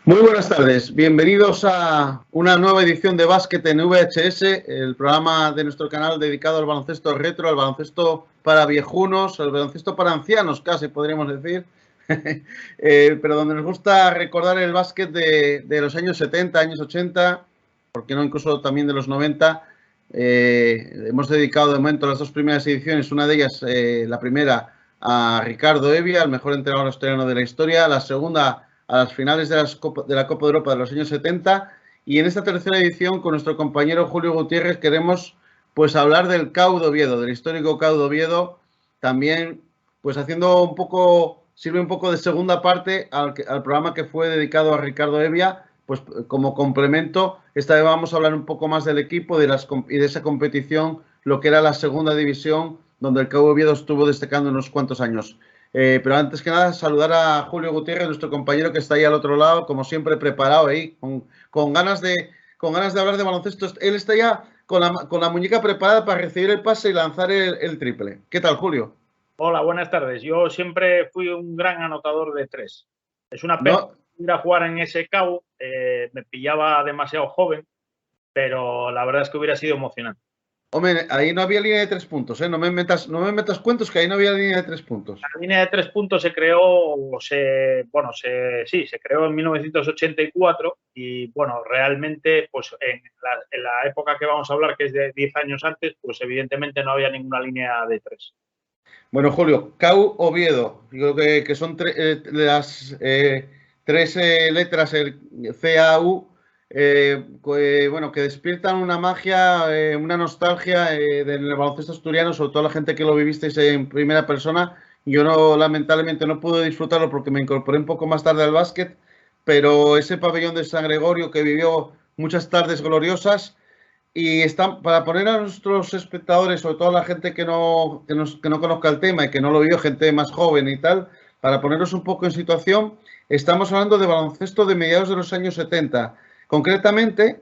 Muy buenas tardes, bienvenidos a una nueva edición de Básquet en VHS, el programa de nuestro canal dedicado al baloncesto retro, al baloncesto para viejunos, al baloncesto para ancianos casi podríamos decir, pero donde nos gusta recordar el básquet de los años 70, años 80, porque no incluso también de los 90. Hemos dedicado de momento las dos primeras ediciones, una de ellas, la primera, a Ricardo Evia, el mejor entrenador australiano de la historia, la segunda a las finales de la Copa de Europa de los años 70, y en esta tercera edición con nuestro compañero Julio Gutiérrez queremos pues hablar del CAU de Oviedo, del histórico CAU de Oviedo, también pues haciendo un poco, sirve un poco de segunda parte al programa que fue dedicado a Ricardo Evia, pues como complemento. Esta vez vamos a hablar un poco más del equipo y de esa competición, lo que era la segunda división, donde el CAU de Oviedo estuvo destacando unos cuantos años. Pero antes que nada, saludar a Julio Gutiérrez, nuestro compañero que está ahí al otro lado, como siempre preparado ahí, con ganas de hablar de baloncesto. Él está ya con la muñeca preparada para recibir el pase y lanzar el triple. ¿Qué tal, Julio? Hola, buenas tardes. Yo siempre fui un gran anotador de tres. Es una pena ir a jugar en ese CAU, me pillaba demasiado joven, pero la verdad es que hubiera sido emocionante. Hombre, ahí no había línea de 3 puntos, ¿eh? No me metas cuentos que ahí no había línea de 3 puntos. La línea de 3 puntos se creó, se creó en 1984 y, bueno, realmente, pues en la época que vamos a hablar, que es de 10 años antes, pues evidentemente no había ninguna línea de 3. Bueno, Julio, CAU Oviedo, digo que son las tres letras, el CAU, bueno, que despiertan una magia, una nostalgia del baloncesto asturiano, sobre todo la gente que lo vivisteis en primera persona. Yo lamentablemente no pude disfrutarlo porque me incorporé un poco más tarde al básquet, pero ese pabellón de San Gregorio que vivió muchas tardes gloriosas. Y para poner a nuestros espectadores, sobre todo a la gente que no conozca el tema y que no lo vio, gente más joven y tal, para ponernos un poco en situación, estamos hablando de baloncesto de mediados de los años 70. Concretamente,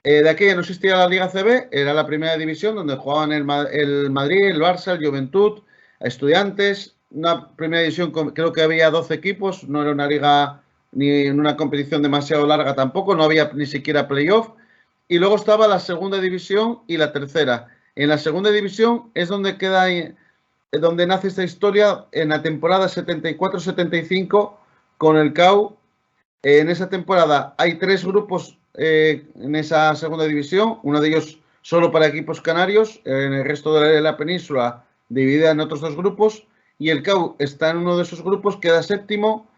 de aquella no existía la Liga CB, era la primera división donde jugaban el Madrid, el Barça, el Juventud, Estudiantes. Una primera división, creo que había 12 equipos, no era una liga ni una competición demasiado larga tampoco, no había ni siquiera playoff. Y luego estaba la segunda división y la tercera. En la segunda división es donde donde nace esta historia en la temporada 74-75 con el CAU. En esa temporada hay 3 grupos en esa segunda división, uno de ellos solo para equipos canarios, en el resto de la península dividida en otros 2 grupos, y el CAU está en uno de esos grupos, queda séptimo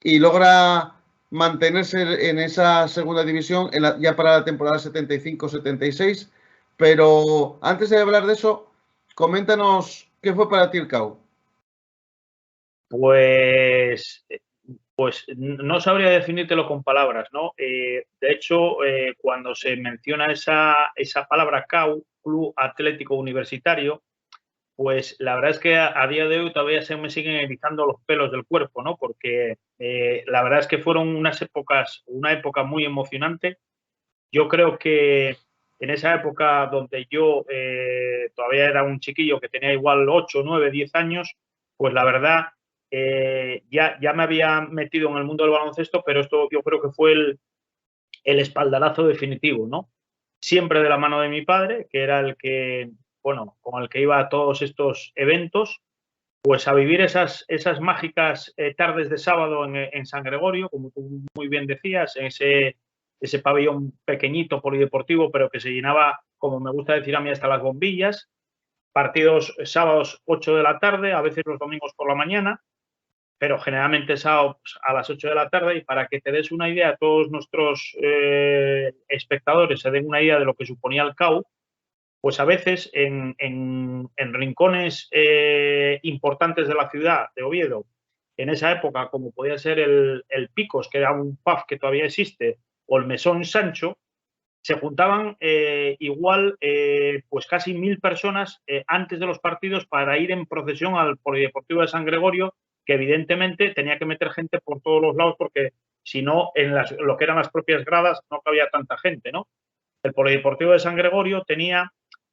y logra mantenerse en esa segunda división ya para la temporada 75-76. Pero antes de hablar de eso, coméntanos qué fue para ti el CAU. Pues no sabría definírtelo con palabras, ¿no? De hecho, cuando se menciona esa palabra CAU, Club Atlético Universitario, pues la verdad es que a día de hoy todavía se me siguen erizando los pelos del cuerpo, ¿no? Porque la verdad es que fueron una época muy emocionante. Yo creo que en esa época donde yo todavía era un chiquillo que tenía igual 8, 9, 10 años, pues la verdad ya me había metido en el mundo del baloncesto, pero esto yo creo que fue el espaldarazo definitivo, ¿no? Siempre de la mano de mi padre, que era el que, bueno, con el que iba a todos estos eventos, pues a vivir esas mágicas tardes de sábado en San Gregorio, como tú muy bien decías, en ese pabellón pequeñito polideportivo, pero que se llenaba, como me gusta decir a mí, hasta las bombillas. Partidos sábados 8 de la tarde, a veces los domingos por la mañana, pero generalmente sábados a las 8 de la tarde. Y para que te des una idea, todos nuestros espectadores se den una idea de lo que suponía el CAU, pues a veces en rincones importantes de la ciudad de Oviedo, en esa época, como podía ser el Picos, que era un pub que todavía existe, o el Mesón Sancho, se juntaban igual pues casi 1000 personas antes de los partidos para ir en procesión al Polideportivo de San Gregorio, que evidentemente tenía que meter gente por todos los lados porque si no, en lo que eran las propias gradas no cabía tanta gente, ¿no? El Polideportivo de San Gregorio tenía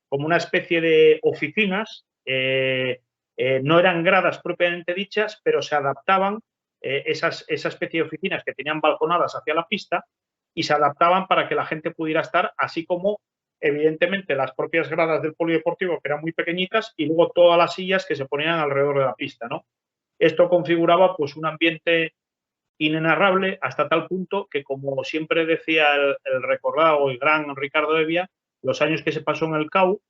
como una especie de oficinas, no eran gradas propiamente dichas, pero se adaptaban esa especie de oficinas que tenían balconadas hacia la pista y se adaptaban para que la gente pudiera estar, así como, evidentemente, las propias gradas del polideportivo, que eran muy pequeñitas, y luego todas las sillas que se ponían alrededor de la pista, ¿no? Esto configuraba pues un ambiente inenarrable hasta tal punto que, como siempre decía el recordado y gran Ricardo Evia, los años que se pasó en el CAU,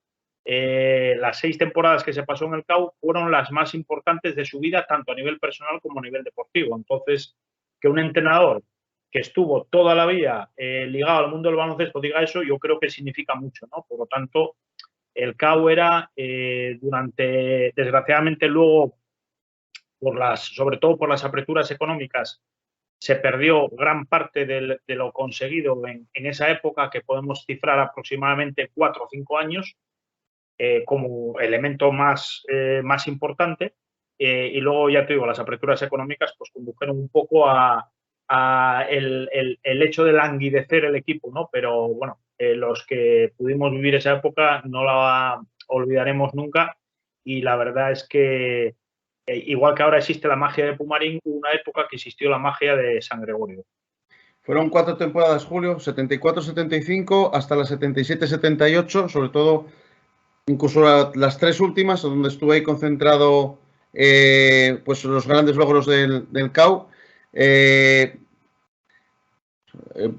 las 6 temporadas que se pasó en el CAU fueron las más importantes de su vida, tanto a nivel personal como a nivel deportivo. Entonces, que un entrenador que estuvo toda la vida ligado al mundo del baloncesto diga eso, yo creo que significa mucho, ¿no? Por lo tanto, el CAU era desgraciadamente luego, sobre todo por las aperturas económicas, se perdió gran parte de lo conseguido en esa época, que podemos cifrar aproximadamente 4 o 5 años, como elemento más importante. Y luego, ya te digo, las aperturas económicas pues condujeron un poco a el hecho de languidecer el equipo, ¿no? Pero bueno, los que pudimos vivir esa época no la olvidaremos nunca, y la verdad es que igual que ahora existe la magia de Pumarín, hubo una época que existió la magia de San Gregorio. Fueron 4 temporadas, Julio, 74-75 hasta las 77-78, sobre todo, incluso las 3 últimas, donde estuve ahí concentrado pues los grandes logros del CAU.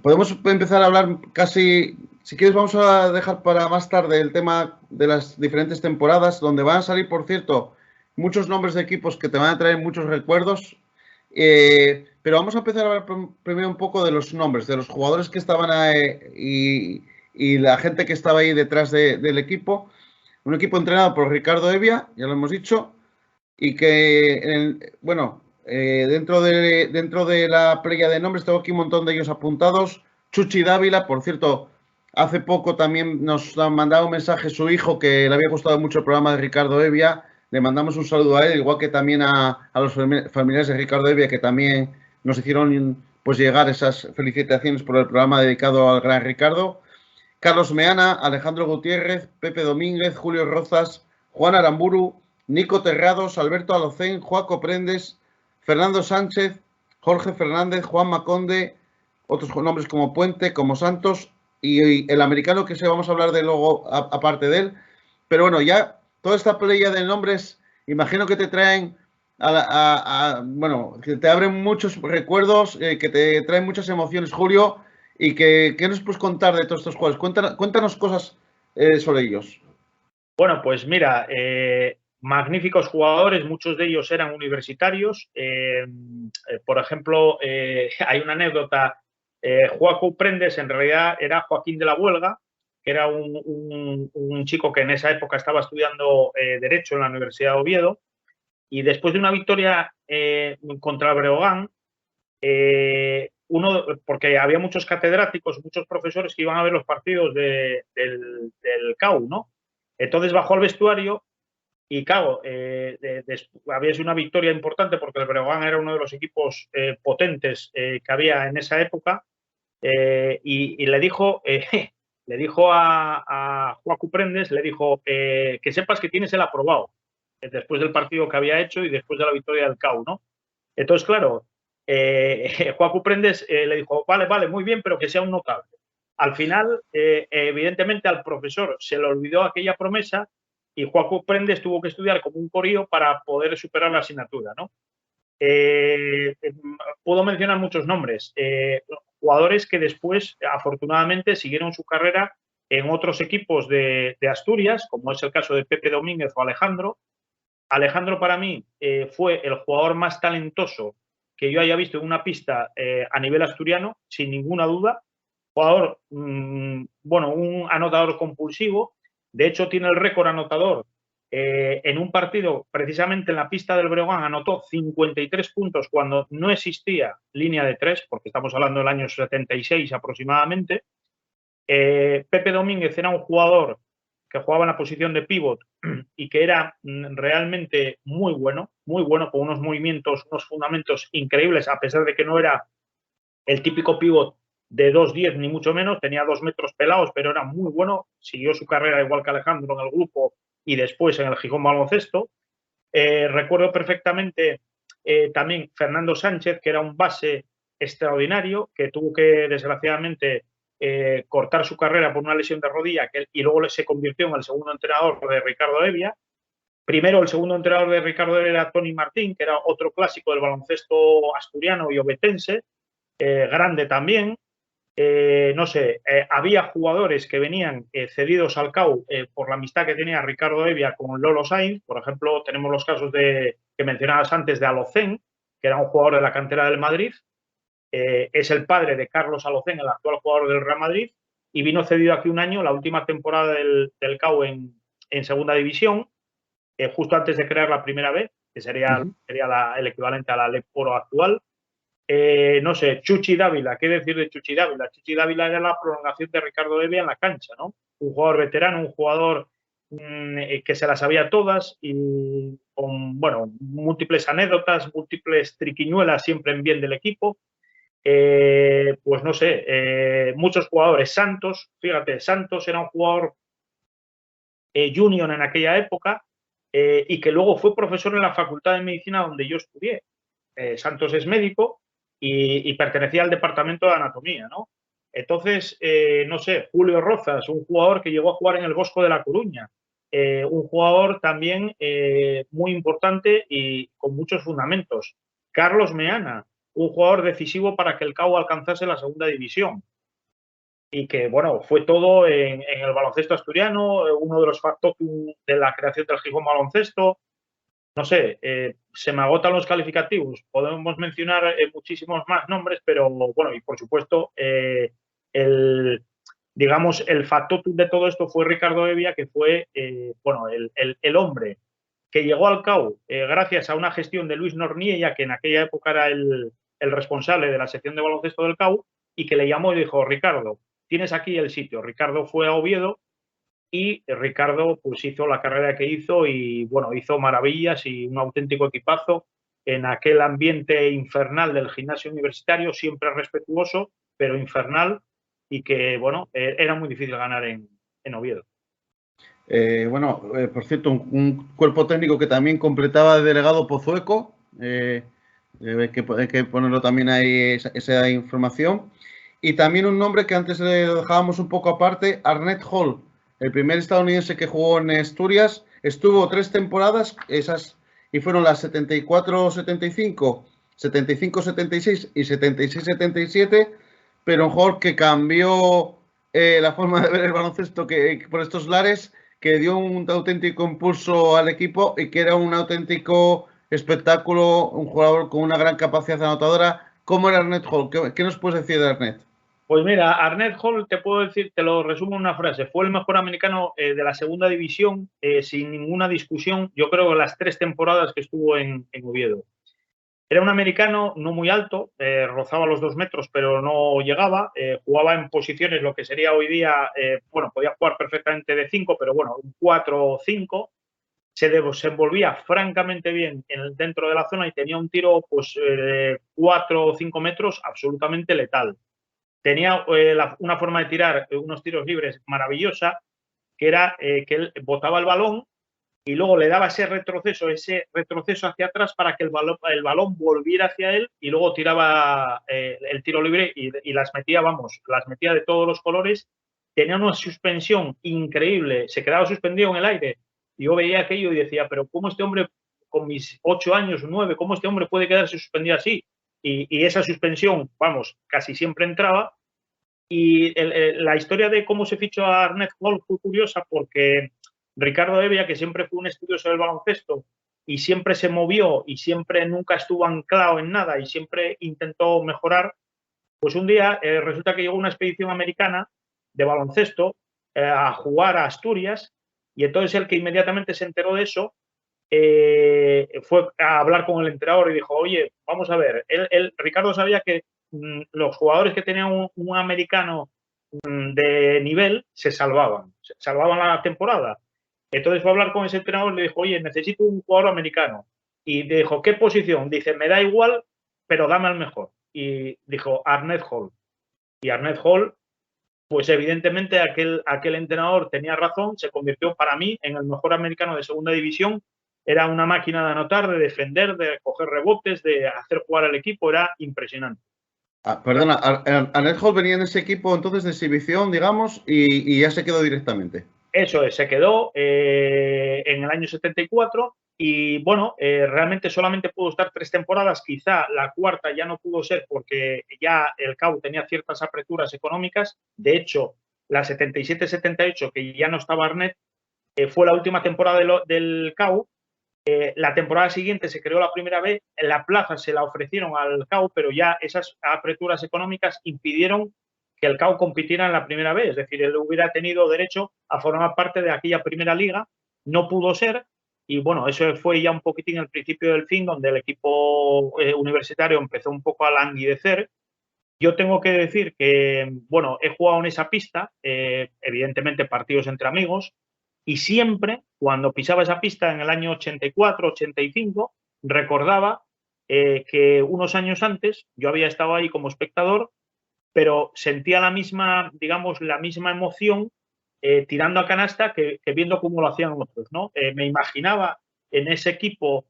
Podemos empezar a hablar casi, si quieres vamos a dejar para más tarde el tema de las diferentes temporadas, donde van a salir, por cierto, muchos nombres de equipos que te van a traer muchos recuerdos, pero vamos a empezar a hablar primero un poco de los nombres, de los jugadores que estaban ahí y la gente que estaba ahí detrás del equipo. Un equipo entrenado por Ricardo Evia, ya lo hemos dicho, y que, bueno, dentro de la playa de nombres tengo aquí un montón de ellos apuntados. Chuchi Dávila, por cierto, hace poco también nos ha mandado un mensaje su hijo, que le había gustado mucho el programa de Ricardo Evia. Le mandamos un saludo a él, igual que también a los familiares de Ricardo Evia, que también nos hicieron pues llegar esas felicitaciones por el programa dedicado al gran Ricardo. Carlos Meana, Alejandro Gutiérrez, Pepe Domínguez, Julio Rozas, Juan Aramburu, Nico Terrados, Alberto Alocén, Joaco Prendes, Fernando Sánchez, Jorge Fernández, Juan Maconde, otros nombres como Puente, como Santos, y el americano que vamos a hablar de luego aparte de él. Pero bueno, ya toda esta playa de nombres, imagino que te traen, bueno, que te abren muchos recuerdos, que te traen muchas emociones, Julio. ¿Y qué nos puedes contar de todos estos jugadores? Cuéntanos cosas sobre ellos. Bueno, pues mira, magníficos jugadores, muchos de ellos eran universitarios. Por ejemplo, hay una anécdota. Joaco Prendes en realidad era Joaquín de la Huelga, que era un chico que en esa época estaba estudiando Derecho en la Universidad de Oviedo, y después de una victoria contra el Breogán, porque había muchos catedráticos, muchos profesores que iban a ver los partidos del CAU, ¿no? Entonces bajó al vestuario y, claro, había sido una victoria importante porque el Breogán era uno de los equipos potentes que había en esa época, y le dijo a Joaco Prendes, le dijo que sepas que tienes el aprobado después del partido que había hecho y después de la victoria del CAU, ¿no? Entonces, claro, Joaco Prendes le dijo, vale, muy bien, pero que sea un notable. Al final, evidentemente, al profesor se le olvidó aquella promesa y Joaco Prendes tuvo que estudiar como un corío para poder superar la asignatura, ¿no? Puedo mencionar muchos nombres. Jugadores que después, afortunadamente, siguieron su carrera en otros equipos de Asturias, como es el caso de Pepe Domínguez o Alejandro. Alejandro, para mí, fue el jugador más talentoso que yo haya visto en una pista a nivel asturiano, sin ninguna duda. Jugador, bueno, un anotador compulsivo. De hecho, tiene el récord anotador. En un partido, precisamente en la pista del Breogán, anotó 53 puntos cuando no existía línea de 3, porque estamos hablando del año 76 aproximadamente. Pepe Domínguez era un jugador que jugaba en la posición de pívot y que era realmente muy bueno, con unos movimientos, unos fundamentos increíbles, a pesar de que no era el típico pívot de 2'10", ni mucho menos, tenía 2 metros pelados, pero era muy bueno, siguió su carrera igual que Alejandro en el grupo y después en el Gijón Baloncesto. Recuerdo perfectamente también Fernando Sánchez, que era un base extraordinario, que tuvo que, desgraciadamente, cortar su carrera por una lesión de rodilla y luego se convirtió en el segundo entrenador de Ricardo Hevia. Primero, el segundo entrenador de Ricardo Hevia era Toni Martín, que era otro clásico del baloncesto asturiano y obetense, grande también. No sé, había jugadores que venían cedidos al CAU por la amistad que tenía Ricardo Hevia con Lolo Sainz. Por ejemplo, tenemos los casos que mencionabas antes de Alocén, que era un jugador de la cantera del Madrid. Es el padre de Carlos Alocén, el actual jugador del Real Madrid, y vino cedido aquí un año, la última temporada del CAU en segunda división, justo antes de crear la primera vez, que sería el equivalente a la Lep Oro actual. No sé, Chuchi Dávila, ¿qué decir de Chuchi Dávila? Chuchi Dávila era la prolongación de Ricardo Hevia en la cancha, ¿no? Un jugador veterano, un jugador que se las sabía todas y con, bueno, múltiples anécdotas, múltiples triquiñuelas siempre en bien del equipo. Pues no sé, muchos jugadores. Santos, fíjate, Santos era un jugador junior en aquella época y que luego fue profesor en la Facultad de Medicina donde yo estudié. Santos es médico y pertenecía al departamento de anatomía, ¿no? Entonces, no sé, Julio Rozas, un jugador que llegó a jugar en el Bosco de La Coruña, un jugador también muy importante y con muchos fundamentos. Carlos Meana, un jugador decisivo para que el CAU alcanzase la segunda división y que, bueno, fue todo en el baloncesto asturiano, uno de los factores de la creación del Gijón Baloncesto. No sé, se me agotan los calificativos. Podemos mencionar muchísimos más nombres, pero bueno, y por supuesto, digamos, el factotum de todo esto fue Ricardo Hevia, que fue, bueno, el hombre que llegó al CAU gracias a una gestión de Luis Norniella, que en aquella época era el responsable de la sección de baloncesto del CAU, y que le llamó y dijo: Ricardo, tienes aquí el sitio. Ricardo fue a Oviedo y Ricardo pues hizo la carrera que hizo y bueno, hizo maravillas y un auténtico equipazo en aquel ambiente infernal del gimnasio universitario, siempre respetuoso, pero infernal, y que bueno, era muy difícil ganar en Oviedo. Bueno, por cierto, un cuerpo técnico que también completaba el delegado Pozueco, hay que ponerlo también ahí, esa información. Y también un nombre que antes le dejábamos un poco aparte, Arnett Hall, el primer estadounidense que jugó en Asturias. Estuvo 3 temporadas, esas, y fueron las 74-75, 75-76 y 76-77, pero un jugador que cambió la forma de ver el baloncesto que por estos lares, que dio un auténtico impulso al equipo y que era un auténtico espectáculo, un jugador con una gran capacidad anotadora. ¿Cómo era Arnett Hall? ¿Qué nos puedes decir de Arnett? Pues mira, Arnett Hall, te puedo decir, te lo resumo en una frase, fue el mejor americano de la segunda división, sin ninguna discusión, yo creo que las 3 temporadas que estuvo en Oviedo. Era un americano no muy alto, rozaba los 2 metros, pero no llegaba. Jugaba en posiciones, lo que sería hoy día, bueno, podía jugar perfectamente de 5, pero bueno, un 4 o 5. Se desenvolvía francamente bien dentro de la zona y tenía un tiro, pues, 4 o 5 metros absolutamente letal. Tenía una forma de tirar unos tiros libres maravillosa, que era que él botaba el balón y luego le daba ese retroceso hacia atrás para que el balón volviera hacia él y luego tiraba el tiro libre y las metía, vamos, las metía de todos los colores. Tenía una suspensión increíble, se quedaba suspendido en el aire. Y yo veía aquello y decía, pero ¿cómo este hombre, con mis 8 años o 9, cómo este hombre puede quedarse suspendido así? Y esa suspensión, vamos, casi siempre entraba. Y la historia de cómo se fichó a Arnett Hall fue curiosa porque Ricardo Hevia, que siempre fue un estudioso del baloncesto y siempre se movió y siempre nunca estuvo anclado en nada y siempre intentó mejorar, pues un día resulta que llegó una expedición americana de baloncesto a jugar a Asturias y entonces el que inmediatamente se enteró de eso fue a hablar con el entrenador y dijo, oye, vamos a ver, Ricardo sabía que los jugadores que tenían un americano de nivel se salvaban la temporada. Entonces fue a hablar con ese entrenador y le dijo, oye, necesito un jugador americano. Y le dijo, ¿qué posición? Dice, me da igual, pero dame al mejor. Y dijo, Arnett Hall. Y Arnett Hall, pues evidentemente aquel entrenador tenía razón, se convirtió para mí en el mejor americano de segunda división era una máquina de anotar, de defender, de coger rebotes, de hacer jugar al equipo, era impresionante. Perdona, Annette Hall venía en ese equipo entonces de exhibición, digamos, y ya se quedó directamente. Eso es, se quedó en el año 74 y bueno, realmente solamente pudo estar 3 temporadas, quizá la cuarta ya no pudo ser porque ya el CAU tenía ciertas aperturas económicas. De hecho, la 77-78, que ya no estaba Arnett, fue la última temporada del CAU. La temporada siguiente se creó la primera vez, la plaza se la ofrecieron al CAU, pero ya esas aperturas económicas impidieron que el CAU compitiera en la primera vez. Es decir, él hubiera tenido derecho a formar parte de aquella primera liga, no pudo ser, y bueno, eso fue ya un poquitín el principio del fin, donde el equipo universitario empezó un poco a languidecer. Yo tengo que decir que, bueno, he jugado en esa pista, evidentemente partidos entre amigos, y siempre, cuando pisaba esa pista en el año 84, 85, recordaba que unos años antes yo había estado ahí como espectador, pero sentía la misma, digamos, la misma emoción tirando a canasta que viendo cómo lo hacían otros, ¿no? Me imaginaba en ese equipo,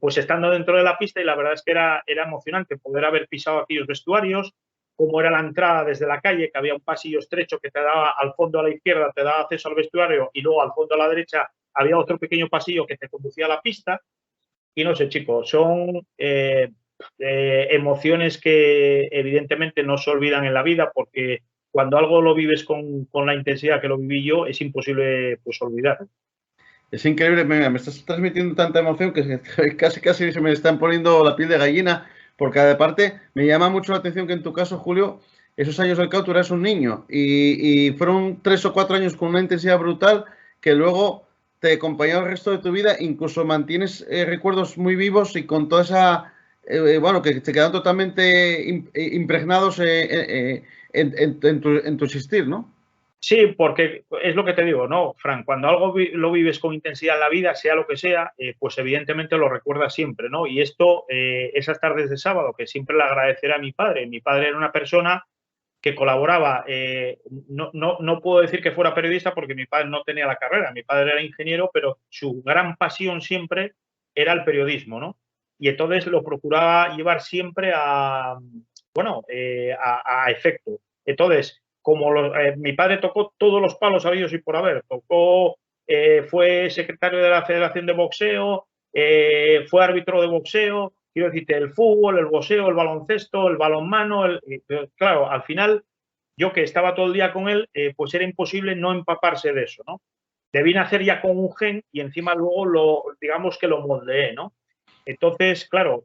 pues estando dentro de la pista y la verdad es que era emocionante poder haber pisado aquellos vestuarios, cómo era la entrada desde la calle, que había un pasillo estrecho que te daba al fondo a la izquierda, te daba acceso al vestuario y luego al fondo a la derecha había otro pequeño pasillo que te conducía a la pista. Y no sé, chicos, son emociones que evidentemente no se olvidan en la vida porque cuando algo lo vives con la intensidad que lo viví yo, es imposible pues olvidar. Es increíble, me estás transmitiendo tanta emoción que casi se me están poniendo la piel de gallina, porque aparte me llama mucho la atención que en tu caso, Julio, esos años del CAU tú eras un niño y fueron 3 o 4 años con una intensidad brutal que luego te acompañó el resto de tu vida, incluso mantienes recuerdos muy vivos y con toda esa, bueno, que te quedan totalmente impregnados en tu existir, ¿no? Sí, porque es lo que te digo, ¿no, Frank? Cuando algo lo vives con intensidad en la vida, sea lo que sea, pues evidentemente lo recuerdas siempre, ¿no? Y esto, esas tardes de sábado, que siempre le agradeceré a mi padre. Mi padre era una persona que colaboraba, no puedo decir que fuera periodista porque mi padre no tenía la carrera, mi padre era ingeniero, pero su gran pasión siempre era el periodismo, ¿no? Y entonces lo procuraba llevar siempre a, bueno, a efecto. Entonces, como mi padre tocó todos los palos habidos y por haber, fue secretario de la Federación de Boxeo, fue árbitro de boxeo, quiero decirte, el fútbol, el boxeo, el baloncesto, el balonmano, claro, al final, yo que estaba todo el día con él, pues era imposible no empaparse de eso, ¿no? Debí nacer ya con un gen y encima luego digamos que lo moldeé, ¿no? Entonces, claro,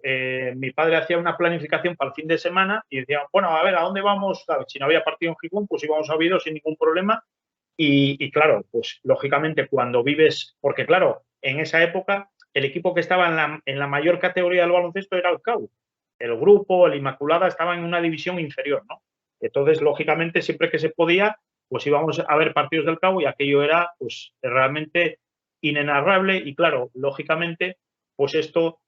mi padre hacía una planificación para el fin de semana y decía, bueno, a ver, ¿a dónde vamos? Si no había partido en Gijón, pues íbamos a Oviedo sin ningún problema. Y claro, pues lógicamente cuando vives, porque claro, en esa época el equipo que estaba en la mayor categoría del baloncesto era el CAU. El grupo, el Inmaculada, estaba en una división inferior, ¿no? Entonces, lógicamente, siempre que se podía, pues íbamos a ver partidos del CAU y aquello era pues realmente inenarrable y claro, lógicamente, pues esto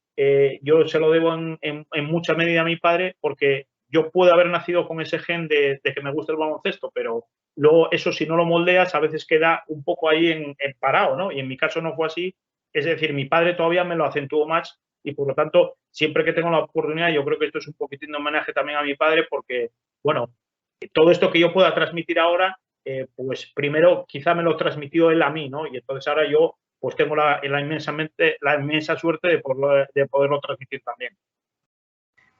yo se lo debo en mucha medida a mi padre porque yo puedo haber nacido con ese gen de que me gusta el baloncesto, pero luego eso si no lo moldeas a veces queda un poco ahí en parado, ¿no? Y en mi caso no fue así, es decir, mi padre todavía me lo acentuó más y por lo tanto, siempre que tengo la oportunidad, yo creo que esto es un poquitín de homenaje también a mi padre porque, bueno, todo esto que yo pueda transmitir ahora, pues primero quizá me lo transmitió él a mí, ¿no? Y entonces ahora yo pues tengo la inmensa suerte de poderlo transmitir también.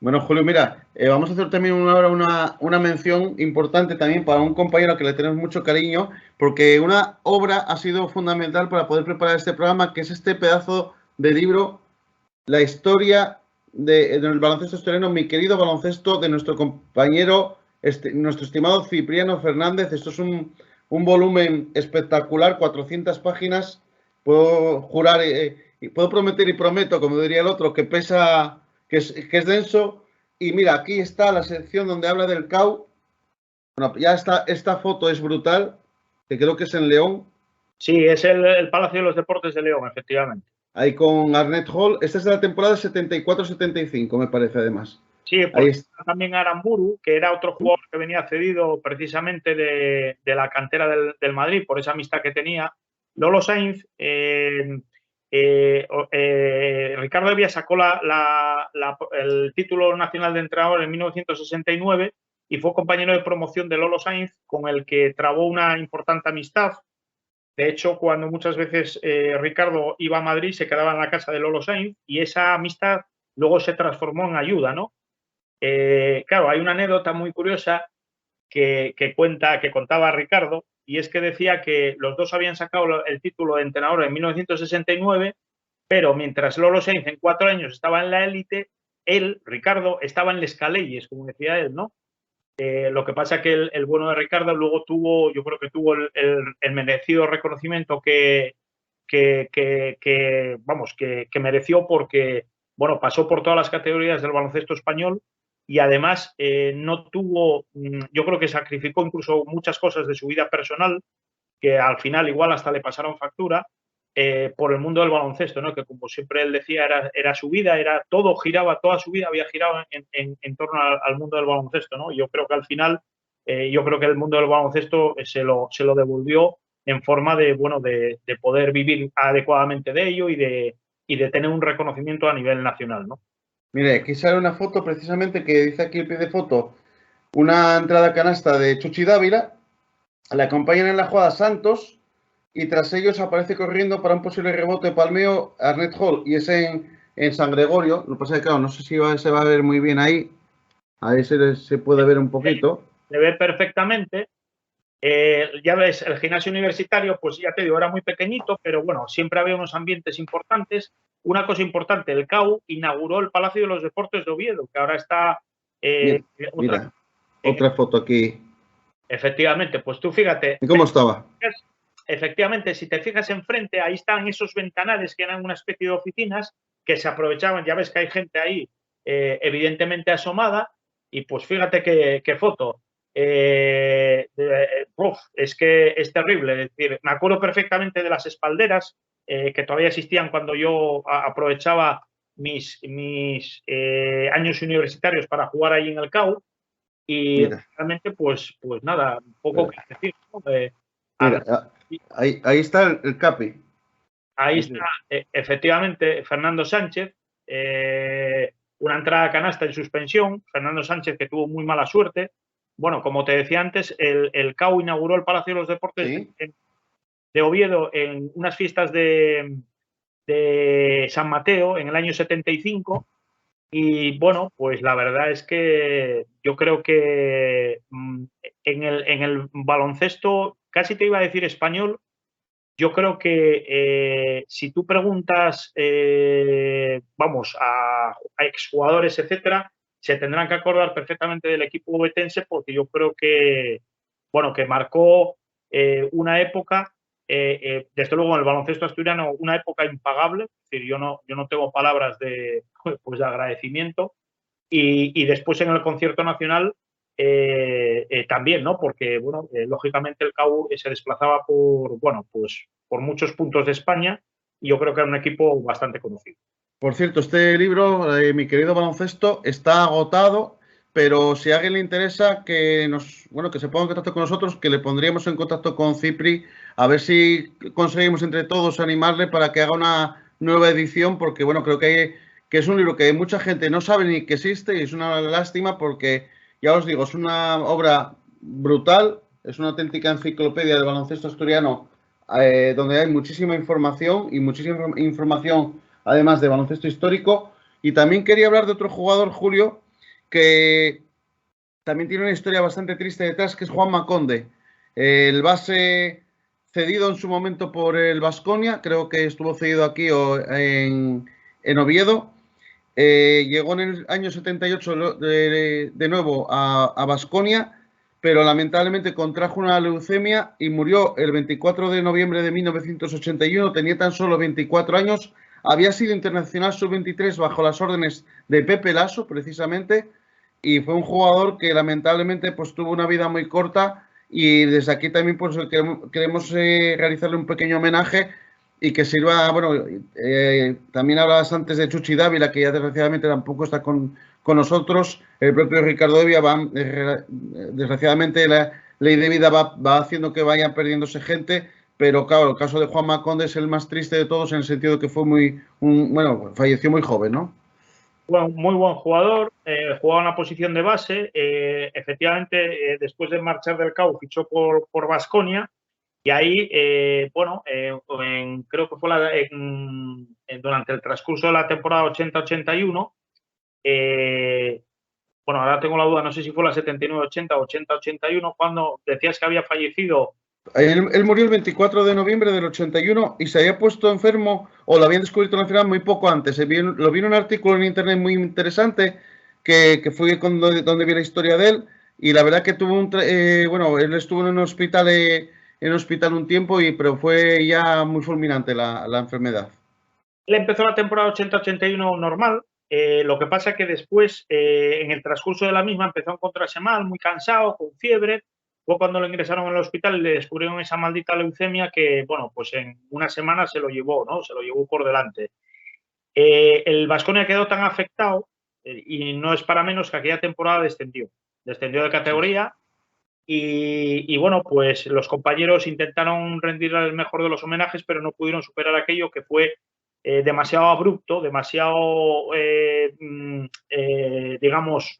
Bueno, Julio, mira, vamos a hacer también una mención importante también para un compañero que le tenemos mucho cariño, porque una obra ha sido fundamental para poder preparar este programa, que es este pedazo de libro, La historia del baloncesto asturiano, mi querido baloncesto, de nuestro compañero, nuestro estimado Cipriano Fernández. Esto es un volumen espectacular, 400 páginas. Puedo jurar, puedo prometer y prometo, como diría el otro, que pesa, que es denso. Y mira, aquí está la sección donde habla del CAU. Bueno, ya está, esta foto es brutal, que creo que es en León. Sí, es el Palacio de los Deportes de León, efectivamente. Ahí con Arnett Hall. Esta es de la temporada 74-75, me parece, además. Sí, Ahí porque está. también Aramburu, que era otro jugador que venía cedido precisamente de la cantera del Madrid, por esa amistad que tenía. Lolo Sainz Ricardo Evia sacó el título nacional de entrenador en 1969 y fue compañero de promoción de Lolo Sainz, con el que trabó una importante amistad. De hecho, cuando muchas veces Ricardo iba a Madrid, se quedaba en la casa de Lolo Sainz y esa amistad luego se transformó en ayuda, ¿no? Claro, hay una anécdota muy curiosa que contaba Ricardo, y es que decía que los dos habían sacado el título de entrenador en 1969, pero mientras Lolo Sainz en 4 años estaba en la élite, él, Ricardo, estaba en Les Caleyes, como decía él, ¿no? Lo que pasa que el bueno de Ricardo luego yo creo que tuvo el merecido reconocimiento que mereció, porque, bueno, pasó por todas las categorías del baloncesto español y además no tuvo, yo creo que sacrificó incluso muchas cosas de su vida personal, que al final igual hasta le pasaron factura, por el mundo del baloncesto, ¿no? Que como siempre él decía, era su vida, toda su vida había girado en torno al mundo del baloncesto, ¿no? Y yo creo que al final, yo creo que el mundo del baloncesto se lo devolvió en forma de poder vivir adecuadamente de ello y de tener un reconocimiento a nivel nacional, ¿no? Mire, aquí sale una foto precisamente que dice aquí el pie de foto, una entrada canasta de Chuchi Dávila, le acompañan en la jugada Santos y tras ellos aparece corriendo para un posible rebote palmeo Arnett Hall y es en San Gregorio. Lo que pasa es que, claro, no sé si se va a ver muy bien ahí. Ahí se puede ver un poquito. Se ve perfectamente. Ya ves, el gimnasio universitario, pues ya te digo, era muy pequeñito, pero bueno, siempre había unos ambientes importantes. Una cosa importante, el CAU inauguró el Palacio de los Deportes de Oviedo, que ahora está... mira, otra foto aquí. Efectivamente, pues tú fíjate. ¿Y cómo estaba? Efectivamente, si te fijas enfrente, ahí están esos ventanales que eran una especie de oficinas que se aprovechaban. Ya ves que hay gente ahí evidentemente asomada y pues fíjate qué foto. Es que es terrible. Es decir, me acuerdo perfectamente de las espalderas que todavía existían cuando yo aprovechaba mis años universitarios para jugar ahí en el CAU y realmente pues nada, un poco que decir, ¿no? Mira, ahí está el Capi. Ahí está, efectivamente, Fernando Sánchez, una entrada a canasta en suspensión. Fernando Sánchez, que tuvo muy mala suerte. Bueno, como te decía antes, el CAU inauguró el Palacio de los Deportes de Oviedo en unas fiestas de San Mateo en el año 75. Y bueno, pues la verdad es que yo creo que en el baloncesto, casi te iba a decir español, yo creo que si tú preguntas, a exjugadores, etcétera, se tendrán que acordar perfectamente del equipo ovetense, porque yo creo que, que marcó una época, desde luego en el baloncesto asturiano, una época impagable. Es decir, yo no tengo palabras de agradecimiento. Y después en el concierto nacional también, ¿no? Porque, lógicamente el CAU se desplazaba por muchos puntos de España y yo creo que era un equipo bastante conocido. Por cierto, este libro, Mi querido baloncesto, está agotado, pero si a alguien le interesa que se ponga en contacto con nosotros, que le pondríamos en contacto con Cipri, a ver si conseguimos entre todos animarle para que haga una nueva edición, porque creo que es un libro que mucha gente no sabe ni que existe y es una lástima porque, ya os digo, es una obra brutal, es una auténtica enciclopedia del baloncesto asturiano, donde hay muchísima información además de baloncesto histórico. Y también quería hablar de otro jugador, Julio, que también tiene una historia bastante triste detrás, que es Juan Maconde, el base cedido en su momento por el Baskonia, creo que estuvo cedido aquí en Oviedo. Llegó en el año 78 de nuevo a Baskonia, pero lamentablemente contrajo una leucemia y murió el 24 de noviembre de 1981. Tenía tan solo 24 años. Había sido internacional sub-23 bajo las órdenes de Pepe Lasso, precisamente, y fue un jugador que lamentablemente pues tuvo una vida muy corta, y desde aquí también pues queremos realizarle un pequeño homenaje y que sirva. También hablabas antes de Chuchi Dávila, que ya desgraciadamente tampoco está con nosotros. El propio Ricardo Evia desgraciadamente la ley de vida va haciendo que vayan perdiéndose gente, pero claro, el caso de Juanma Conde es el más triste de todos en el sentido de que fue bueno, falleció muy joven, ¿no? Bueno, muy buen jugador, jugaba en la posición de base, efectivamente, después de marchar del CAU fichó por Baskonia y ahí, bueno, creo que fue durante el transcurso de la temporada 80-81, bueno, ahora tengo la duda, no sé si fue la 79-80 o 80-81, cuando decías que había fallecido. Él murió el 24 de noviembre del 81 y se había puesto enfermo o lo habían descubierto la enfermedad muy poco antes. Lo vi en un artículo en internet muy interesante que fue donde vi la historia de él y la verdad que tuvo bueno, él estuvo en un hospital un tiempo, pero fue ya muy fulminante la enfermedad. Él empezó la temporada 80-81 normal, lo que pasa que después, en el transcurso de la misma, empezó a encontrarse mal, muy cansado, con fiebre. Fue cuando lo ingresaron al hospital y le descubrieron esa maldita leucemia que, bueno, pues en una semana se lo llevó, ¿no? Se lo llevó por delante. El Baskonia quedó tan afectado, y no es para menos que aquella temporada descendió de categoría y, bueno, pues los compañeros intentaron rendir el mejor de los homenajes, pero no pudieron superar aquello que fue demasiado abrupto, demasiado, digamos,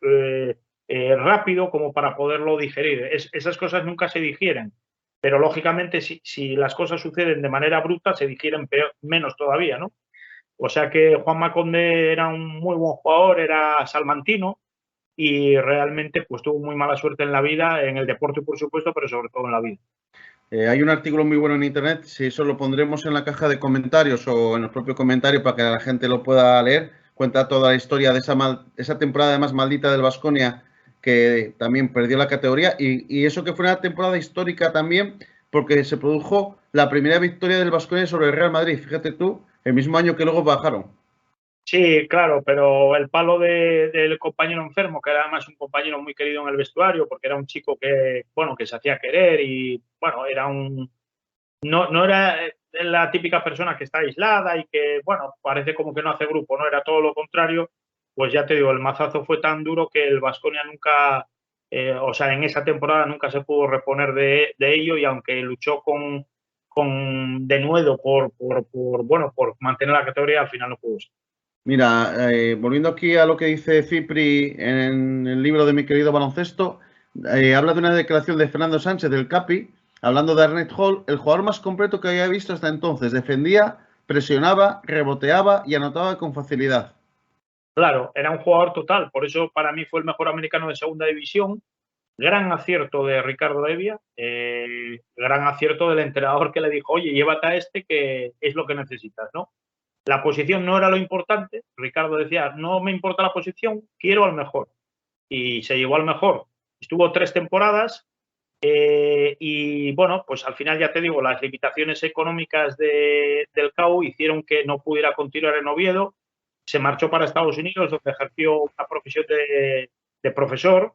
rápido como para poderlo digerir. Esas cosas nunca se digieren, pero lógicamente si las cosas suceden de manera abrupta se digieren menos todavía, ¿no? O sea que Juanma Conde era un muy buen jugador, era salmantino y realmente pues tuvo muy mala suerte en la vida, en el deporte por supuesto, pero sobre todo en la vida. Hay un artículo muy bueno en internet, si eso lo pondremos en la caja de comentarios o en el propio comentario para que la gente lo pueda leer. Cuenta toda la historia de esa temporada además maldita del Baskonia, que también perdió la categoría y eso que fue una temporada histórica también porque se produjo la primera victoria del Baskonia sobre el Real Madrid, fíjate tú, el mismo año que luego bajaron. Sí, claro, pero el palo del compañero enfermo, que era además un compañero muy querido en el vestuario, porque era un chico que, bueno, que se hacía querer y, bueno, era no era la típica persona que está aislada y que, bueno, parece como que no hace grupo, no, era todo lo contrario. Pues ya te digo, el mazazo fue tan duro que el Baskonia nunca, o sea, en esa temporada nunca se pudo reponer de ello y aunque luchó con denuedo bueno, por mantener la categoría, al final no pudo ser. Mira, volviendo aquí a lo que dice Cipri en el libro de Mi querido baloncesto, habla de una declaración de Fernando Sánchez del Capi, hablando de Arnett Hall, el jugador más completo que había visto hasta entonces. Defendía, presionaba, reboteaba y anotaba con facilidad. Claro, era un jugador total, por eso para mí fue el mejor americano de segunda división. Gran acierto de Ricardo Evia, gran acierto del entrenador que le dijo, oye, llévate a este que es lo que necesitas, ¿no? La posición no era lo importante. Ricardo decía, no me importa la posición, quiero al mejor. Y se llevó al mejor. Estuvo 3 temporadas y, bueno, pues al final ya te digo, las limitaciones económicas del CAU hicieron que no pudiera continuar en Oviedo. Se marchó para Estados Unidos, donde ejerció una profesión de profesor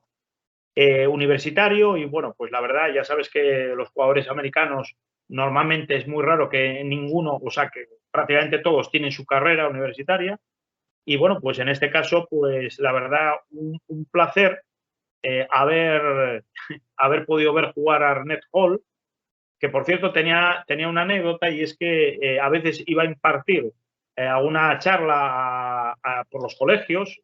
universitario y, bueno, pues la verdad, ya sabes que los jugadores americanos normalmente es muy raro que ninguno, o sea, que prácticamente todos tienen su carrera universitaria. Y bueno, pues en este caso, pues la verdad, un placer haber podido ver jugar a Arnett Hall, que por cierto tenía una anécdota y es que a veces iba a impartir una charla por los colegios,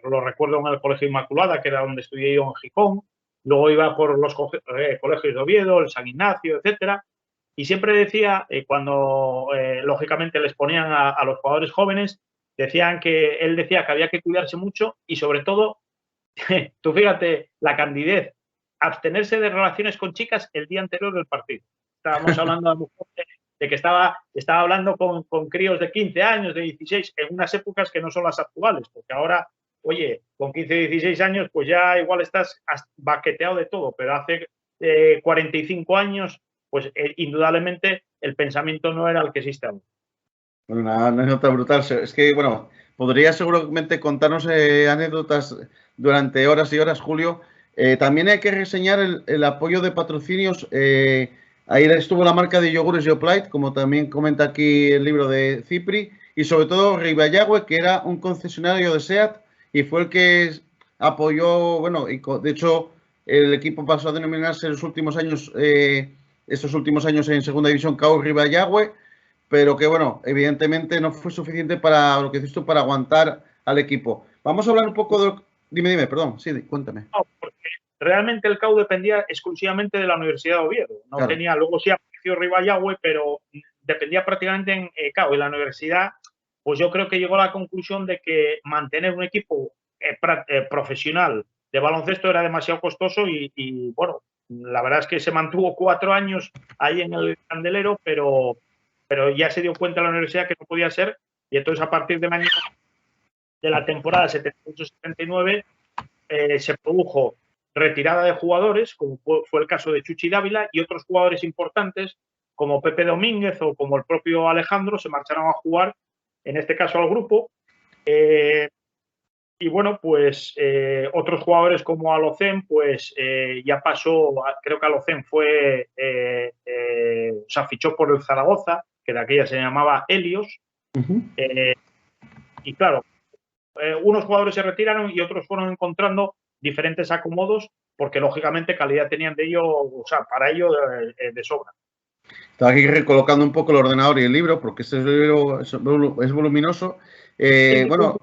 lo recuerdo en el Colegio Inmaculada, que era donde estudié yo en Gijón, luego iba por los colegios de Oviedo, el San Ignacio, etcétera, y siempre decía, cuando lógicamente les ponían a los jugadores jóvenes, él decía que había que cuidarse mucho y sobre todo, tú fíjate, la candidez, abstenerse de relaciones con chicas el día anterior del partido. Estábamos hablando de que estaba hablando con críos de 15 años, de 16, en unas épocas que no son las actuales, porque ahora, oye, con 15, 16 años, pues ya igual estás baqueteado de todo, pero hace 45 años, pues indudablemente el pensamiento no era el que existe ahora. Una anécdota brutal. Es que, bueno, podría seguramente contarnos anécdotas durante horas y horas, Julio. También hay que reseñar el apoyo de patrocinios. Ahí estuvo la marca de yogures Yoplait, como también comenta aquí el libro de Cipri, y sobre todo Ribayagüe, que era un concesionario de SEAT y fue el que apoyó, bueno, y de hecho el equipo pasó a denominarse en los últimos años estos últimos años en segunda división, CAU Ribayagüe, pero que bueno, evidentemente no fue suficiente para lo que dices tú, para aguantar al equipo. Vamos a hablar un poco de... Dime, perdón, sí, cuéntame. No, porque realmente el CAU dependía exclusivamente de la Universidad de Oviedo. No Claro. tenía, luego sí apareció Ribayagüe, pero dependía prácticamente en CAU. Y la universidad, pues yo creo que llegó a la conclusión de que mantener un equipo profesional de baloncesto era demasiado costoso y bueno, la verdad es que se mantuvo 4 años ahí en el candelero, pero ya se dio cuenta la universidad que no podía ser, y entonces a partir del año de la temporada 78-79 se produjo retirada de jugadores, como fue el caso de Chuchi Dávila, y otros jugadores importantes, como Pepe Domínguez o como el propio Alejandro, se marcharon a jugar, en este caso al grupo. Y bueno, pues otros jugadores como Alocen, pues ya pasó, creo que Alocen fue, o sea, fichó por el Zaragoza, que de aquella se llamaba Helios. Y claro, unos jugadores se retiraron y otros fueron encontrando diferentes acomodos porque lógicamente calidad tenían de ello, o sea, para ello de sobra. Estaba aquí recolocando un poco el ordenador y el libro, porque este libro es voluminoso. Bueno,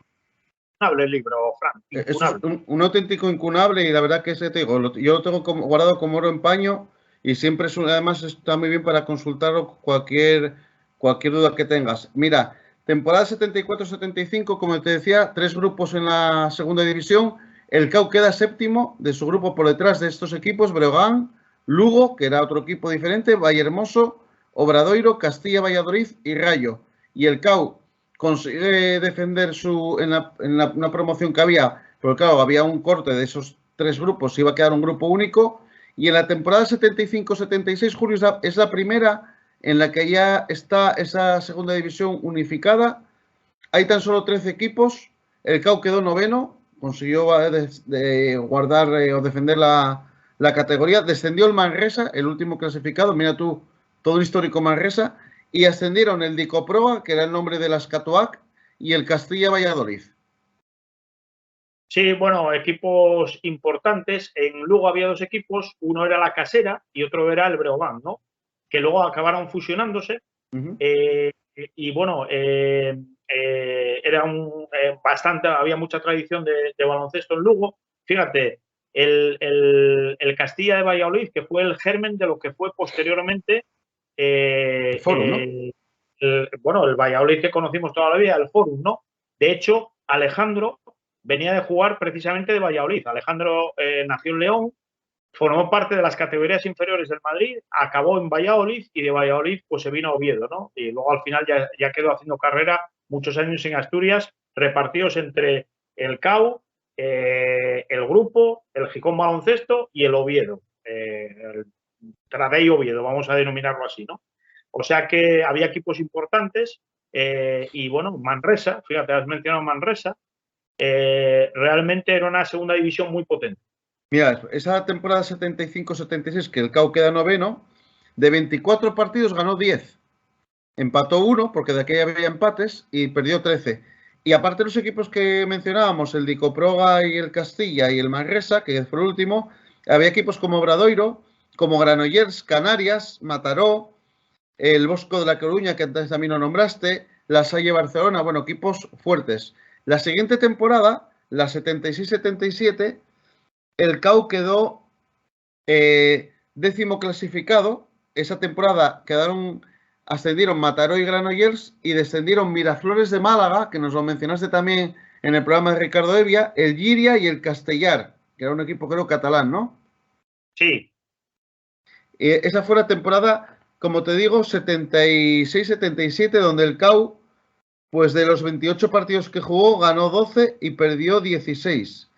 incunable el libro, Fran. es un auténtico incunable, y la verdad que te digo, yo lo tengo guardado como oro en paño, y siempre además está muy bien para consultarlo cualquier duda que tengas. Mira, temporada 74-75, como te decía, 3 grupos en la segunda división. El CAU queda séptimo de su grupo por detrás de estos equipos: Breogán, Lugo, que era otro equipo diferente, Vallehermoso, Obradoiro, Castilla, Valladolid y Rayo. Y el CAU consigue defender una promoción que había, pero claro, había un corte de esos 3 grupos, iba a quedar un grupo único. Y en la temporada 75-76, Julio, es la primera en la que ya está esa segunda división unificada. Hay tan solo 13 equipos. El CAU quedó noveno, consiguió guardar o defender la categoría. Descendió el Manresa, el último clasificado. Mira tú, todo el histórico Manresa. Y ascendieron el Dicoproa, que era el nombre de las Catoac, y el Castilla Valladolid. Sí, bueno, equipos importantes. En Lugo había 2 equipos, uno era la Casera y otro era el Breogán, ¿no? Que luego acabaron fusionándose. Y bueno, era bastante, había mucha tradición de baloncesto en Lugo. Fíjate, el Castilla de Valladolid, que fue el germen de lo que fue posteriormente el Forum, ¿no? Bueno, el Valladolid que conocimos toda la vida, el Forum, ¿no? De hecho, Alejandro venía de jugar precisamente de Valladolid. Alejandro nació en León, formó parte de las categorías inferiores del Madrid, acabó en Valladolid y de Valladolid pues se vino a Oviedo, ¿no? Y luego al final ya quedó haciendo carrera muchos años en Asturias, repartidos entre el CAU, el grupo, el Gijón Baloncesto y el Oviedo, el Tradei Oviedo, vamos a denominarlo así, ¿no? O sea que había equipos importantes y bueno, Manresa, fíjate, has mencionado Manresa, realmente era una segunda división muy potente. Mira, esa temporada 75-76, que el CAU queda noveno, de 24 partidos ganó 10. Empató 1, porque de aquella había empates, y perdió 13. Y aparte de los equipos que mencionábamos, el Dicoproga y el Castilla y el Manresa, que fue el último, había equipos como Obradoiro, como Granollers, Canarias, Mataró, el Bosco de la Coruña, que antes también lo nombraste, la Salle Barcelona, bueno, equipos fuertes. La siguiente temporada, la 76-77, el CAU quedó 10º clasificado. Esa temporada ascendieron Mataró y Granollers, y descendieron Miraflores de Málaga, que nos lo mencionaste también en el programa de Ricardo Evia, el Llíria y el Castellar, que era un equipo, creo, catalán, ¿no? Sí. Esa fue la temporada, como te digo, 76-77, donde el CAU, pues de los 28 partidos que jugó, ganó 12 y perdió 16.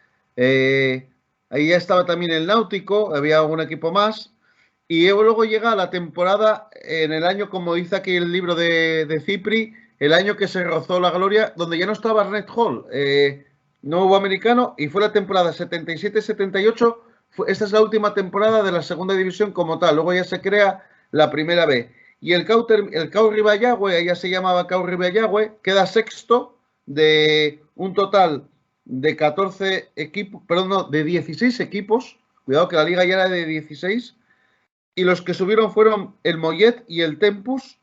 Ahí ya estaba también el Náutico, había algún equipo más. Y luego llega la temporada, en el año, como dice aquí el libro de Cipri, el año que se rozó la gloria, donde ya no estaba Red Hall, no hubo americano, y fue la temporada 77-78. Esta es la última temporada de la segunda división como tal. Luego ya se crea la primera B. Y el CAU Ribayagüe, ella se llamaba CAU Ribayagüe, queda sexto de un total de 14 equipos, perdón, no, de 16 equipos. Cuidado que la liga ya era de 16. Y los que subieron fueron el Mollet y el Tempus.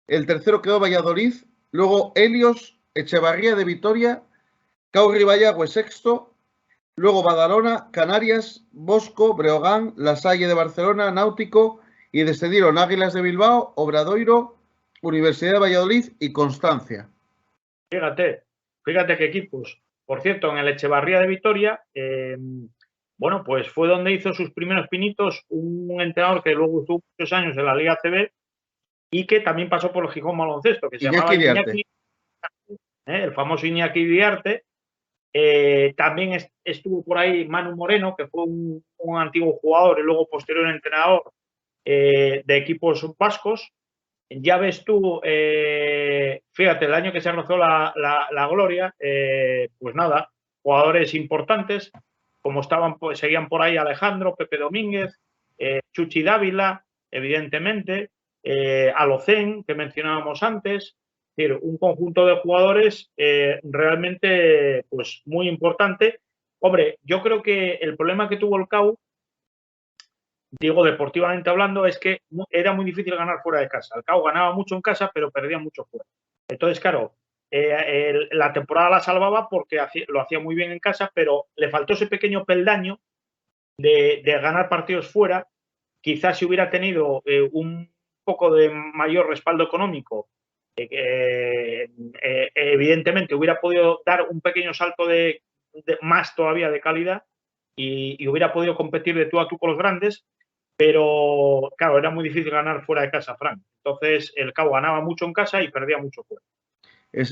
El tercero quedó Valladolid. Luego Helios, Echevarría de Vitoria, CAU Ribayagüe sexto. Luego Badalona, Canarias, Bosco, Breogán, La Salle de Barcelona, Náutico y descendieron Águilas de Bilbao, Obradoiro, Universidad de Valladolid y Constancia. Fíjate qué equipos. Por cierto, en el Echevarría de Vitoria, bueno, pues fue donde hizo sus primeros pinitos un entrenador que luego estuvo muchos años en la Liga ACB y que también pasó por el Gijón Baloncesto, que se llamaba Iñaki, el famoso Iñaki Diarte. También estuvo por ahí Manu Moreno, que fue un antiguo jugador y luego posterior entrenador de equipos vascos. Ya ves tú, fíjate, el año que se rozó la gloria, pues nada, jugadores importantes, como estaban, pues, seguían por ahí Alejandro, Pepe Domínguez, Chuchi Dávila, evidentemente, Alocén, que mencionábamos antes. Es decir, un conjunto de jugadores realmente pues muy importante. Hombre, yo creo que el problema que tuvo el CAU, digo deportivamente hablando, es que era muy difícil ganar fuera de casa. El CAU ganaba mucho en casa, pero perdía mucho fuera. Entonces, claro, la temporada la salvaba porque lo hacía muy bien en casa, pero le faltó ese pequeño peldaño de ganar partidos fuera. Quizás si hubiera tenido un poco de mayor respaldo económico, evidentemente hubiera podido dar un pequeño salto de más todavía de calidad y hubiera podido competir de tú a tú con los grandes, pero claro, era muy difícil ganar fuera de casa, Frank. Entonces el CAU ganaba mucho en casa y perdía mucho fuera.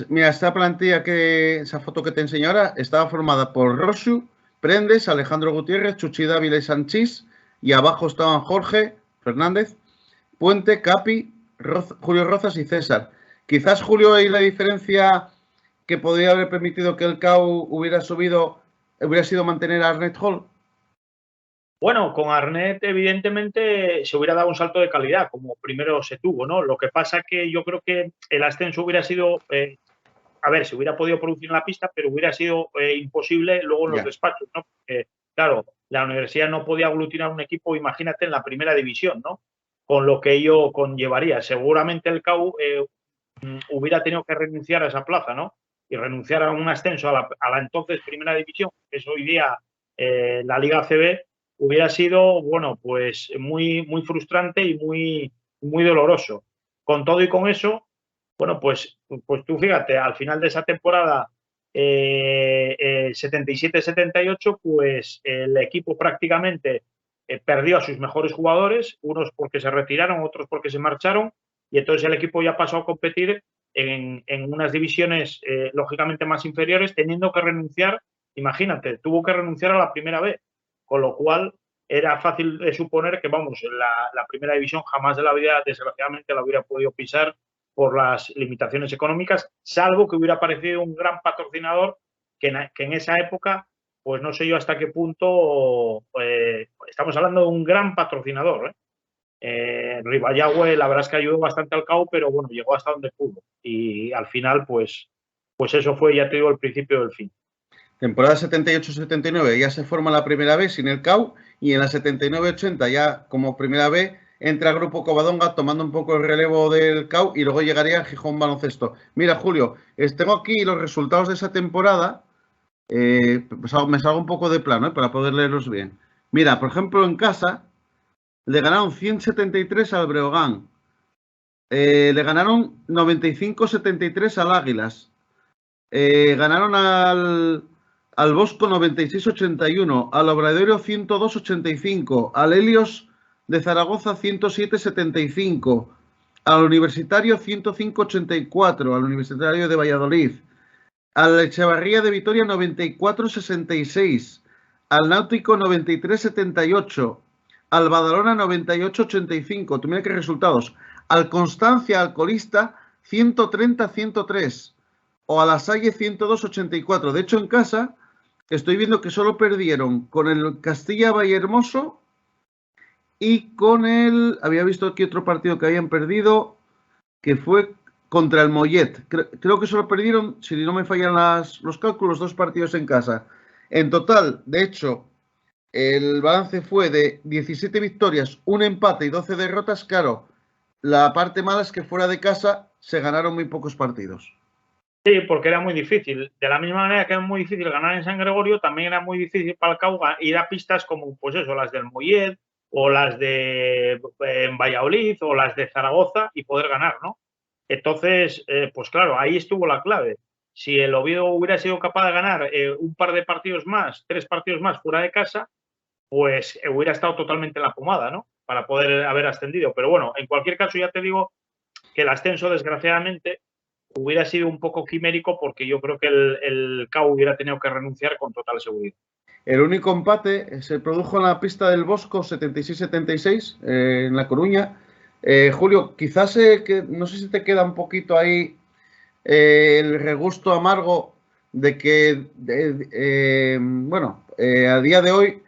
Mira, esta plantilla, esa foto que te enseño ahora, estaba formada por Rosu, Prendes, Alejandro Gutiérrez, Chuchi Dávila y Sanchís, y abajo estaban Jorge Fernández, Puente, Capi, Julio Rozas y César. Quizás, Julio, ahí la diferencia que podría haber permitido que el CAU hubiera subido, hubiera sido mantener a Arnett Hall. Bueno, con Arnett evidentemente se hubiera dado un salto de calidad, como primero se tuvo, ¿no? Lo que pasa que yo creo que el ascenso hubiera sido, a ver, se hubiera podido producir en la pista, pero hubiera sido imposible luego en los despachos, ¿no? Porque, claro, la universidad no podía aglutinar un equipo, imagínate, en la primera división, ¿no? Con lo que ello conllevaría. Seguramente el CAU hubiera tenido que renunciar a esa plaza, ¿no? Y renunciar a un ascenso a la entonces primera división, que es hoy día la Liga ACB, hubiera sido, bueno, pues muy, muy frustrante y muy, muy doloroso. Con todo y con eso, bueno, pues tú fíjate, al final de esa temporada 77-78, pues el equipo prácticamente perdió a sus mejores jugadores, unos porque se retiraron, otros porque se marcharon, y entonces el equipo ya pasó a competir en unas divisiones lógicamente más inferiores, teniendo que renunciar, imagínate, tuvo que renunciar a la primera B, con lo cual era fácil de suponer que, vamos, la primera división jamás de la vida, desgraciadamente, la hubiera podido pisar por las limitaciones económicas, salvo que hubiera aparecido un gran patrocinador que en esa época, pues no sé yo hasta qué punto, estamos hablando de un gran patrocinador, Ribayagüe, la verdad es que ayudó bastante al CAU, pero bueno, llegó hasta donde pudo. Y al final, pues eso fue, ya te digo, el principio del fin. Temporada 78-79 ya se forma la primera B sin el CAU, y en la 79-80 ya como primera B entra el Grupo Covadonga tomando un poco el relevo del CAU y luego llegaría el Gijón Baloncesto. Mira, Julio, tengo aquí los resultados de esa temporada. Pues me salgo un poco de plano para poder leerlos bien. Mira, por ejemplo, en casa le ganaron 173 al Breogán. Le ganaron 95-73 al Águilas. Ganaron al Bosco 96-81, al Obradoiro 102-85, al Helios de Zaragoza 107-75, al Universitario 105-84, al Universitario de Valladolid, al Echevarría de Vitoria 94-66, al Náutico 93-78, al Badalona 98-85, tú mira qué resultados, al Constancia, al colista 130-103, o a La Salle 102-84. De hecho, en casa estoy viendo que solo perdieron con el Castilla Vallehermoso y con el... Había visto aquí otro partido que habían perdido, que fue contra el Mollet. Creo que solo perdieron, si no me fallan los cálculos, 2 partidos en casa. En total, de hecho, el balance fue de 17 victorias, un empate y 12 derrotas. Claro, la parte mala es que fuera de casa se ganaron muy pocos partidos. Sí, porque era muy difícil. De la misma manera que era muy difícil ganar en San Gregorio, también era muy difícil para el CAU ir a pistas como, pues eso, las del Mollet o las de Valladolid o las de Zaragoza y poder ganar, ¿no? Entonces, pues claro, ahí estuvo la clave. Si el Oviedo hubiera sido capaz de ganar un par de partidos más, 3 partidos más fuera de casa, pues hubiera estado totalmente en la pomada, ¿no? Para poder haber ascendido. Pero bueno, en cualquier caso, ya te digo que el ascenso, desgraciadamente, hubiera sido un poco quimérico porque yo creo que el CAU hubiera tenido que renunciar con total seguridad. El único empate se produjo en la pista del Bosco 76-76 en La Coruña. Julio, quizás que, no sé si te queda un poquito ahí el regusto amargo de que, a día de hoy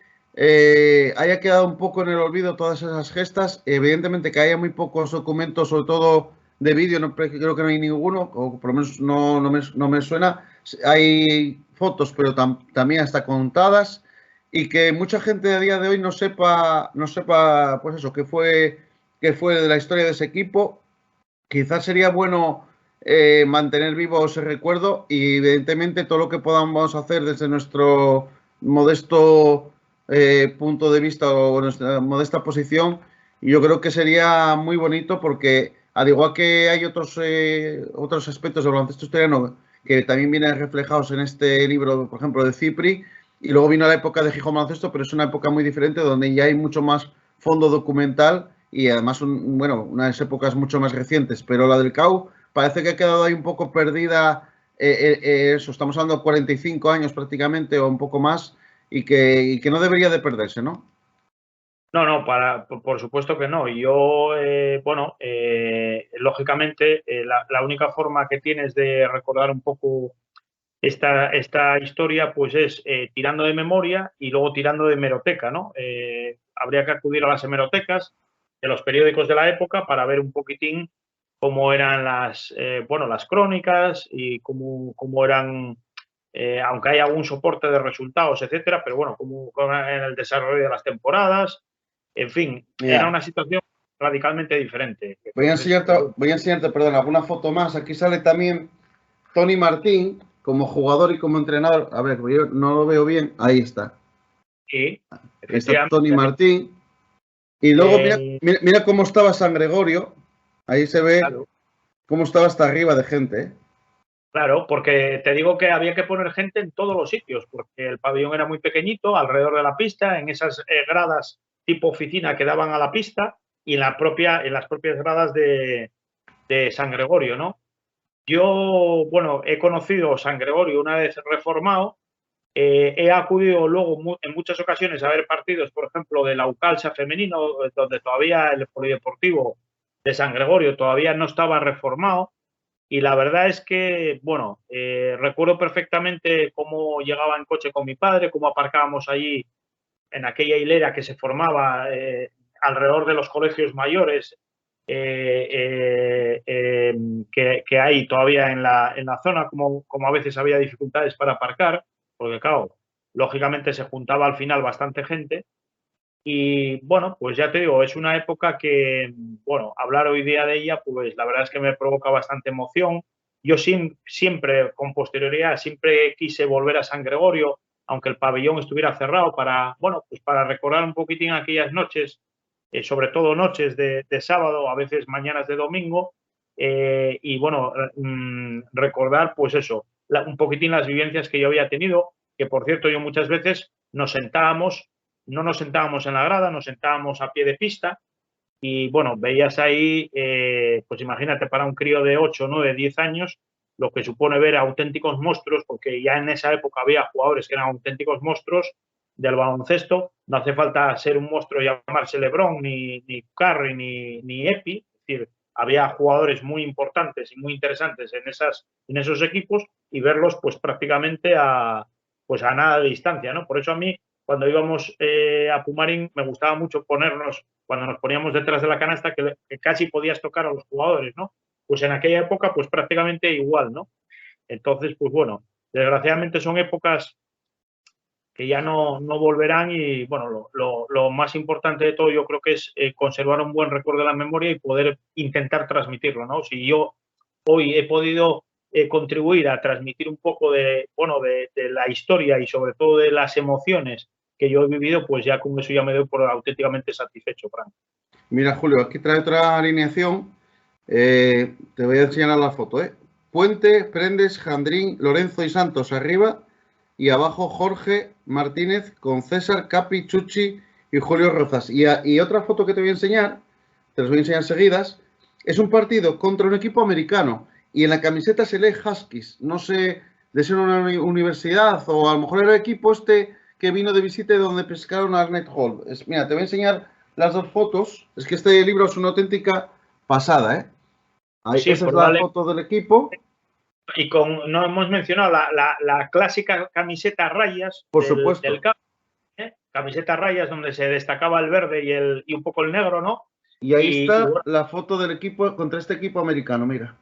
haya quedado un poco en el olvido todas esas gestas. Evidentemente que haya muy pocos documentos, sobre todo de vídeo, no, creo que no hay ninguno, o por lo menos no me suena. Hay fotos, pero también hasta contadas, y que mucha gente a día de hoy no sepa, pues eso, qué fue de la historia de ese equipo. Quizás sería bueno mantener vivo ese recuerdo y evidentemente todo lo que podamos hacer desde nuestro modesto punto de vista o nuestra modesta posición, yo creo que sería muy bonito porque al igual que hay otros aspectos del baloncesto asturiano que también vienen reflejados en este libro, por ejemplo, de Cipri, y luego vino la época de Gijón Baloncesto, pero es una época muy diferente donde ya hay mucho más fondo documental y además, unas épocas mucho más recientes, pero la del CAU parece que ha quedado ahí un poco perdida. Eso, estamos hablando de 45 años prácticamente o un poco más, y que no debería de perderse, ¿no? No, por supuesto que no. Yo, lógicamente, la única forma que tienes de recordar un poco esta historia, pues es tirando de memoria y luego tirando de hemeroteca, ¿no? Habría que acudir a las hemerotecas de los periódicos de la época para ver un poquitín cómo eran las crónicas y cómo eran, aunque hay algún soporte de resultados, etcétera, pero bueno, cómo era el desarrollo de las temporadas. En fin, era Mira, una situación radicalmente diferente. voy a Entonces, enseñarte, voy a enseñarte, perdón, alguna foto más. Aquí sale también Tony Martín como jugador y como entrenador. A ver, yo no lo veo bien. Ahí está. sí, Ahí está Tony efectivamente. Martín. Y luego mira cómo estaba San Gregorio. Ahí se ve Claro. cómo estaba hasta arriba de gente, ¿eh? Claro, porque te digo que había que poner gente en todos los sitios, porque el pabellón era muy pequeñito, alrededor de la pista, en esas gradas tipo oficina que daban a la pista y en las propias gradas de San Gregorio, ¿no? Yo, bueno, he conocido San Gregorio una vez reformado, he acudido luego en muchas ocasiones a ver partidos, por ejemplo, de la Ucalsa femenino, donde todavía el polideportivo de San Gregorio todavía no estaba reformado. Y la verdad es que, bueno, recuerdo perfectamente cómo llegaba en coche con mi padre, cómo aparcábamos allí en aquella hilera que se formaba alrededor de los colegios mayores que hay todavía en la zona, como a veces había dificultades para aparcar, porque claro, lógicamente se juntaba al final bastante gente. Y bueno, pues ya te digo, es una época que, bueno, hablar hoy día de ella, pues la verdad es que me provoca bastante emoción. Yo siempre, con posterioridad, siempre quise volver a San Gregorio, aunque el pabellón estuviera cerrado, bueno, pues para recordar un poquitín aquellas noches, sobre todo noches de sábado, a veces mañanas de domingo, y bueno, recordar, pues eso, un poquitín las vivencias que yo había tenido, que por cierto, yo muchas veces no nos sentábamos en la grada, nos sentábamos a pie de pista y bueno, veías ahí, pues imagínate para un crío de 8, 9, 10 años, lo que supone ver auténticos monstruos, porque ya en esa época había jugadores que eran auténticos monstruos del baloncesto, no hace falta ser un monstruo y llamarse LeBron, ni Curry, ni Epi, es decir, había jugadores muy importantes y muy interesantes en esos equipos y verlos pues prácticamente pues a nada de distancia, ¿no? Por eso a mí, cuando íbamos a Pumarín, me gustaba mucho cuando nos poníamos detrás de la canasta, que casi podías tocar a los jugadores, ¿no? Pues en aquella época, pues prácticamente igual, ¿no? Entonces, pues bueno, desgraciadamente son épocas ya no volverán y, bueno, lo más importante de todo yo creo que es conservar un buen recuerdo de la memoria y poder intentar transmitirlo, ¿no? Si yo hoy he podido contribuir a transmitir un poco de, bueno, de la historia y sobre todo de las emociones que yo he vivido, pues ya con eso ya me doy por auténticamente satisfecho, Fran. Mira, Julio, aquí trae otra alineación. Te voy a enseñar la foto, ¿eh? Puente, Prendes, Jandrín, Lorenzo y Santos arriba y abajo Jorge Martínez con César, Capi, Chuchi y Julio Rozas. Y otra foto que te voy a enseñar, te las voy a enseñar seguidas, es un partido contra un equipo americano y en la camiseta se lee Huskies. No sé, de ser una universidad o a lo mejor era el equipo este que vino de visita y donde pescaron a Arnett Hall. Mira, te voy a enseñar las dos fotos. Es que este libro es una auténtica pasada, ¿eh? Ahí, Sí, esa es la foto del equipo. Y no hemos mencionado la clásica camiseta a rayas por supuesto. del campo, ¿eh? Camiseta a rayas donde se destacaba el verde y un poco el negro, ¿no? Y ahí está la foto del equipo contra este equipo americano, mira.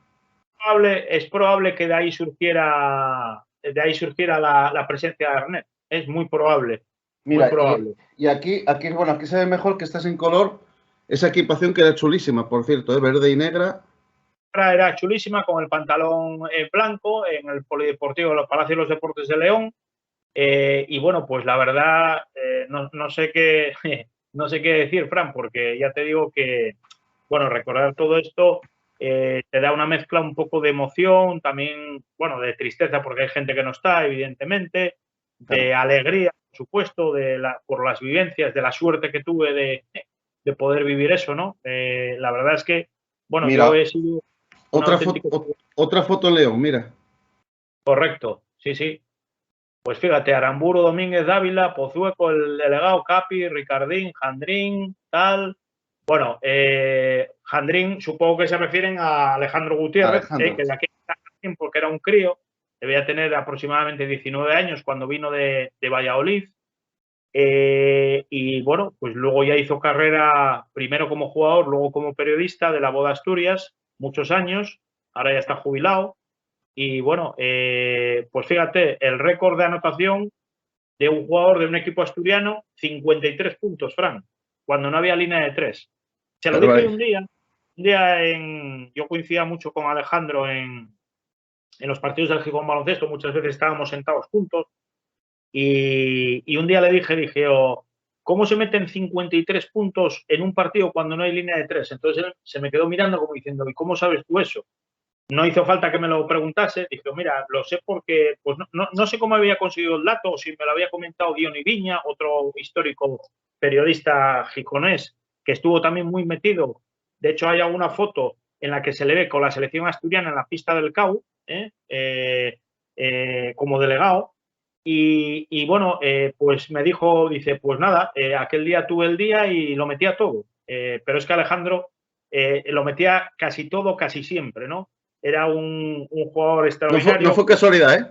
Es probable que de ahí surgiera la presencia de Arnett. Es muy probable. Mira, muy probable. Y aquí, bueno, aquí se ve mejor que estás en color. Esa equipación que era chulísima, por cierto, verde y negra. Era chulísima con el pantalón blanco en el Polideportivo de los Palacios de los Deportes de León. Y bueno, pues la verdad, no sé qué no sé qué decir, Fran, porque ya te digo que, bueno, recordar todo esto te da una mezcla un poco de emoción, también, bueno, de tristeza porque hay gente que no está, evidentemente, de alegría, por supuesto, por las vivencias, de la suerte que tuve de poder vivir eso, ¿no? La verdad es que, bueno, mira, yo he sido otra foto, León, mira. Correcto, sí, sí. Pues fíjate, Aramburu, Domínguez, Dávila, Pozueco, el delegado, Capi, Ricardín, Jandrín, tal. Bueno, Jandrín, supongo que se refieren a Alejandro Gutiérrez, que de aquí tiempo que era un crío, debía tener aproximadamente 19 años cuando vino de Valladolid. Y bueno, pues luego ya hizo carrera primero como jugador, luego como periodista de La Voz de Asturias, muchos años, ahora ya está jubilado. Y bueno, pues fíjate, el récord de anotación de un jugador de un equipo asturiano, 53 puntos, Fran, cuando no había línea de 3. Se lo dije un día yo coincidía mucho con Alejandro en los partidos del Gijón Baloncesto, muchas veces estábamos sentados juntos, y un día le dije, ¿cómo se meten 53 puntos en un partido cuando no hay línea de 3? Entonces él se me quedó mirando como diciendo, ¿y cómo sabes tú eso? No hizo falta que me lo preguntase, dije, mira, lo sé porque, pues no sé cómo había conseguido el dato, o si me lo había comentado Diony Viña, otro histórico periodista gijonés, que estuvo también muy metido. De hecho, hay alguna foto en la que se le ve con la selección asturiana en la pista del CAU, como delegado. Y bueno, pues me dice, pues nada, aquel día tuve el día y lo metía todo. Pero es que Alejandro lo metía casi todo, casi siempre, ¿no? Era un jugador extraordinario. No fue casualidad, ¿eh?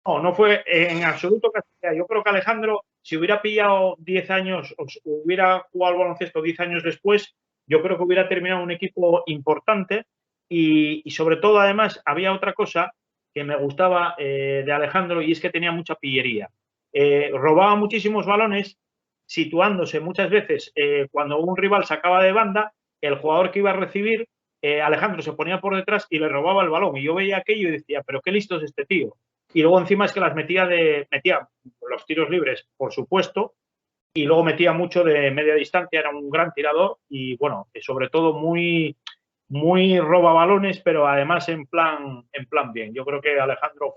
No fue en absoluto casualidad. Yo creo que Alejandro, si hubiera pillado 10 años, o hubiera jugado al baloncesto 10 años después, yo creo que hubiera terminado un equipo importante y sobre todo, además, había otra cosa que me gustaba de Alejandro y es que tenía mucha pillería. Robaba muchísimos balones, situándose muchas veces cuando un rival sacaba de banda, el jugador que iba a recibir, Alejandro se ponía por detrás y le robaba el balón. Y yo veía aquello y decía, pero qué listo es este tío. Y luego encima es que las metía los tiros libres, por supuesto, y luego metía mucho de media distancia, era un gran tirador y bueno, sobre todo muy roba balones, pero además en plan bien. Yo creo que Alejandro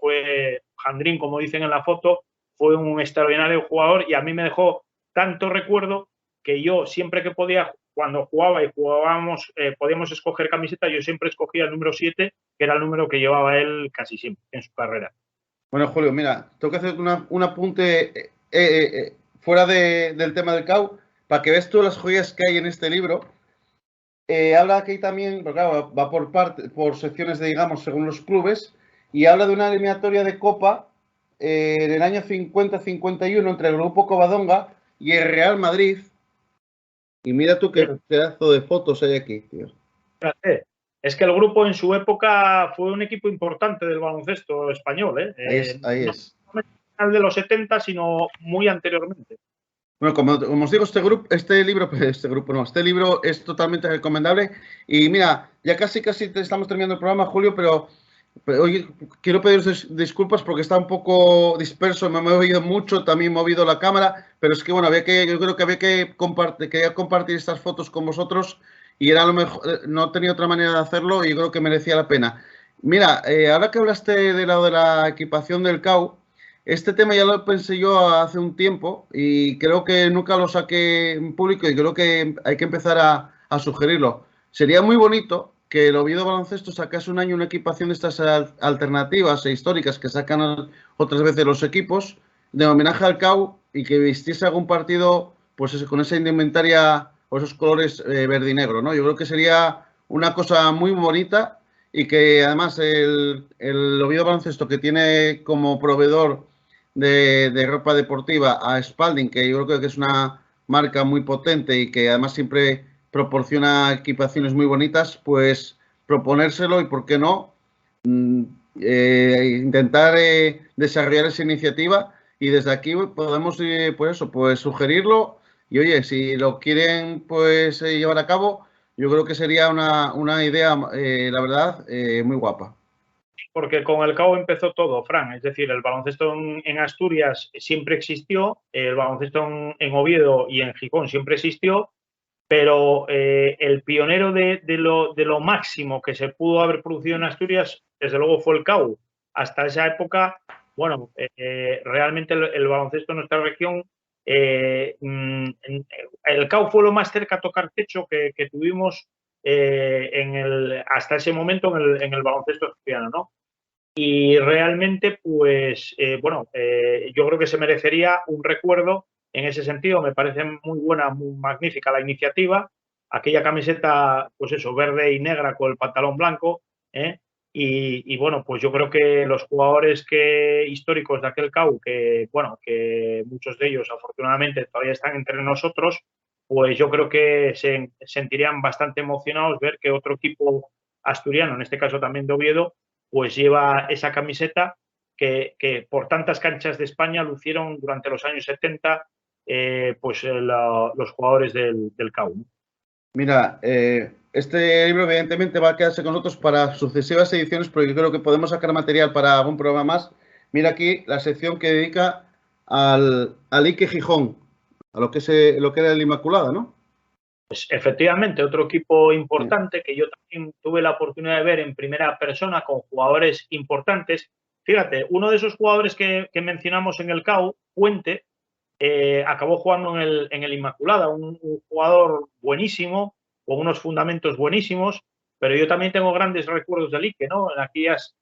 Jandrín, como dicen en la foto, fue un extraordinario jugador y a mí me dejó tanto recuerdo que yo siempre que podía, cuando jugaba y jugábamos, podíamos escoger camiseta, yo siempre escogía el número 7, que era el número que llevaba él casi siempre en su carrera. Bueno, Julio, mira, tengo que hacer un apunte fuera del tema del CAU, para que veas todas las joyas que hay en este libro. Habla aquí también, porque claro, va por secciones de, digamos, según los clubes, y habla de una eliminatoria de Copa en el año 50-51 entre el Grupo Covadonga y el Real Madrid. Y mira tú qué pedazo de fotos hay aquí, tío. Es que el grupo en su época fue un equipo importante del baloncesto español, ¿eh? Ahí es. final de los 70, sino muy anteriormente. Bueno, como os digo, este libro es totalmente recomendable. Y mira, ya casi estamos terminando el programa, Julio, pero hoy quiero pediros disculpas porque está un poco disperso, me he oído mucho, también me he oído la cámara, pero es que bueno, yo creo que había que quería compartir estas fotos con vosotros y era lo mejor, no tenía otra manera de hacerlo y yo creo que merecía la pena. Mira, ahora que hablaste de la equipación del CAU, este tema ya lo pensé yo hace un tiempo y creo que nunca lo saqué en público y creo que hay que empezar a sugerirlo. Sería muy bonito que el Oviedo Baloncesto sacase un año una equipación de estas alternativas e históricas que sacan otras veces los equipos de homenaje al CAU y que vistiese algún partido pues con esa indumentaria o esos colores verde y negro, ¿no? Yo creo que sería una cosa muy bonita y que además el Oviedo Baloncesto, que tiene como proveedor de ropa deportiva a Spalding, que yo creo que es una marca muy potente y que además siempre proporciona equipaciones muy bonitas, pues proponérselo y, ¿por qué no?, intentar desarrollar esa iniciativa y desde aquí podemos, pues sugerirlo y, oye, si lo quieren pues llevar a cabo, yo creo que sería una idea, la verdad, muy guapa. Porque con el CAO empezó todo, Fran. Es decir, el baloncesto en Asturias siempre existió, el baloncesto en Oviedo y en Gijón siempre existió, pero el pionero de lo máximo que se pudo haber producido en Asturias, desde luego, fue el CAU. Hasta esa época, bueno, realmente el baloncesto en nuestra región, el CAU fue lo más cerca a tocar techo que tuvimos hasta ese momento en el baloncesto asturiano, ¿no? Y realmente, pues, bueno, yo creo que se merecería un recuerdo en ese sentido. Me parece muy buena, muy magnífica la iniciativa. Aquella camiseta, pues eso, verde y negra con el pantalón blanco, ¿eh? Y bueno, pues yo creo que los jugadores históricos de aquel CAU, que bueno, que muchos de ellos afortunadamente todavía están entre nosotros, pues yo creo que se sentirían bastante emocionados ver que otro equipo asturiano, en este caso también de Oviedo, pues lleva esa camiseta que por tantas canchas de España lucieron durante los años 70 pues los jugadores del CAU. Mira, este libro evidentemente va a quedarse con nosotros para sucesivas ediciones porque yo creo que podemos sacar material para algún programa más. Mira aquí la sección que dedica al Ike Gijón, a lo que era el Inmaculada, ¿no? Pues efectivamente, otro equipo Sí. importante que yo también tuve la oportunidad de ver en primera persona con jugadores importantes. Fíjate, uno de esos jugadores que mencionamos en el CAU, Puente, acabó jugando en el Inmaculada, un jugador buenísimo, con unos fundamentos buenísimos, pero yo también tengo grandes recuerdos del Ike, ¿no? En aquellas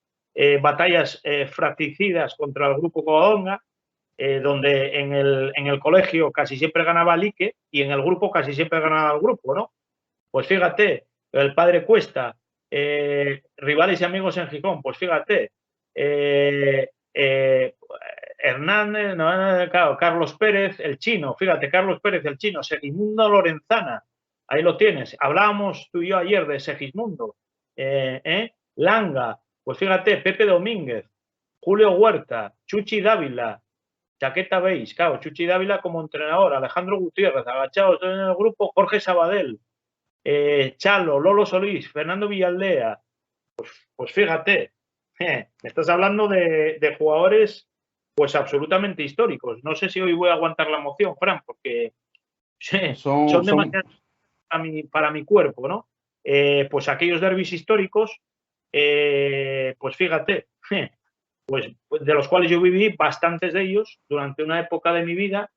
batallas fratricidas contra el grupo Covadonga, donde en el colegio casi siempre ganaba el Ike y en el grupo casi siempre ganaba el grupo, ¿no? Pues fíjate, el padre Cuesta, rivales y amigos en Gijón, pues fíjate, Hernández, no, claro, Carlos Pérez, el chino, fíjate, Carlos Pérez, el chino, Segismundo Lorenzana, ahí lo tienes. Hablábamos tú y yo ayer de Segismundo, Langa, pues fíjate, Pepe Domínguez, Julio Huerta, Chuchi Dávila, Chaqueta Beis, claro, Chuchi Dávila como entrenador, Alejandro Gutiérrez, agachados en el grupo, Jorge Sabadell, Chalo, Lolo Solís, Fernando Villaldea, pues fíjate, me estás hablando de jugadores pues absolutamente históricos. No sé si hoy voy a aguantar la emoción, Fran, porque son Son, demasiados para mi cuerpo, ¿no? Pues aquellos derbis históricos, pues fíjate, pues de los cuales yo viví bastantes de ellos durante una época de mi vida,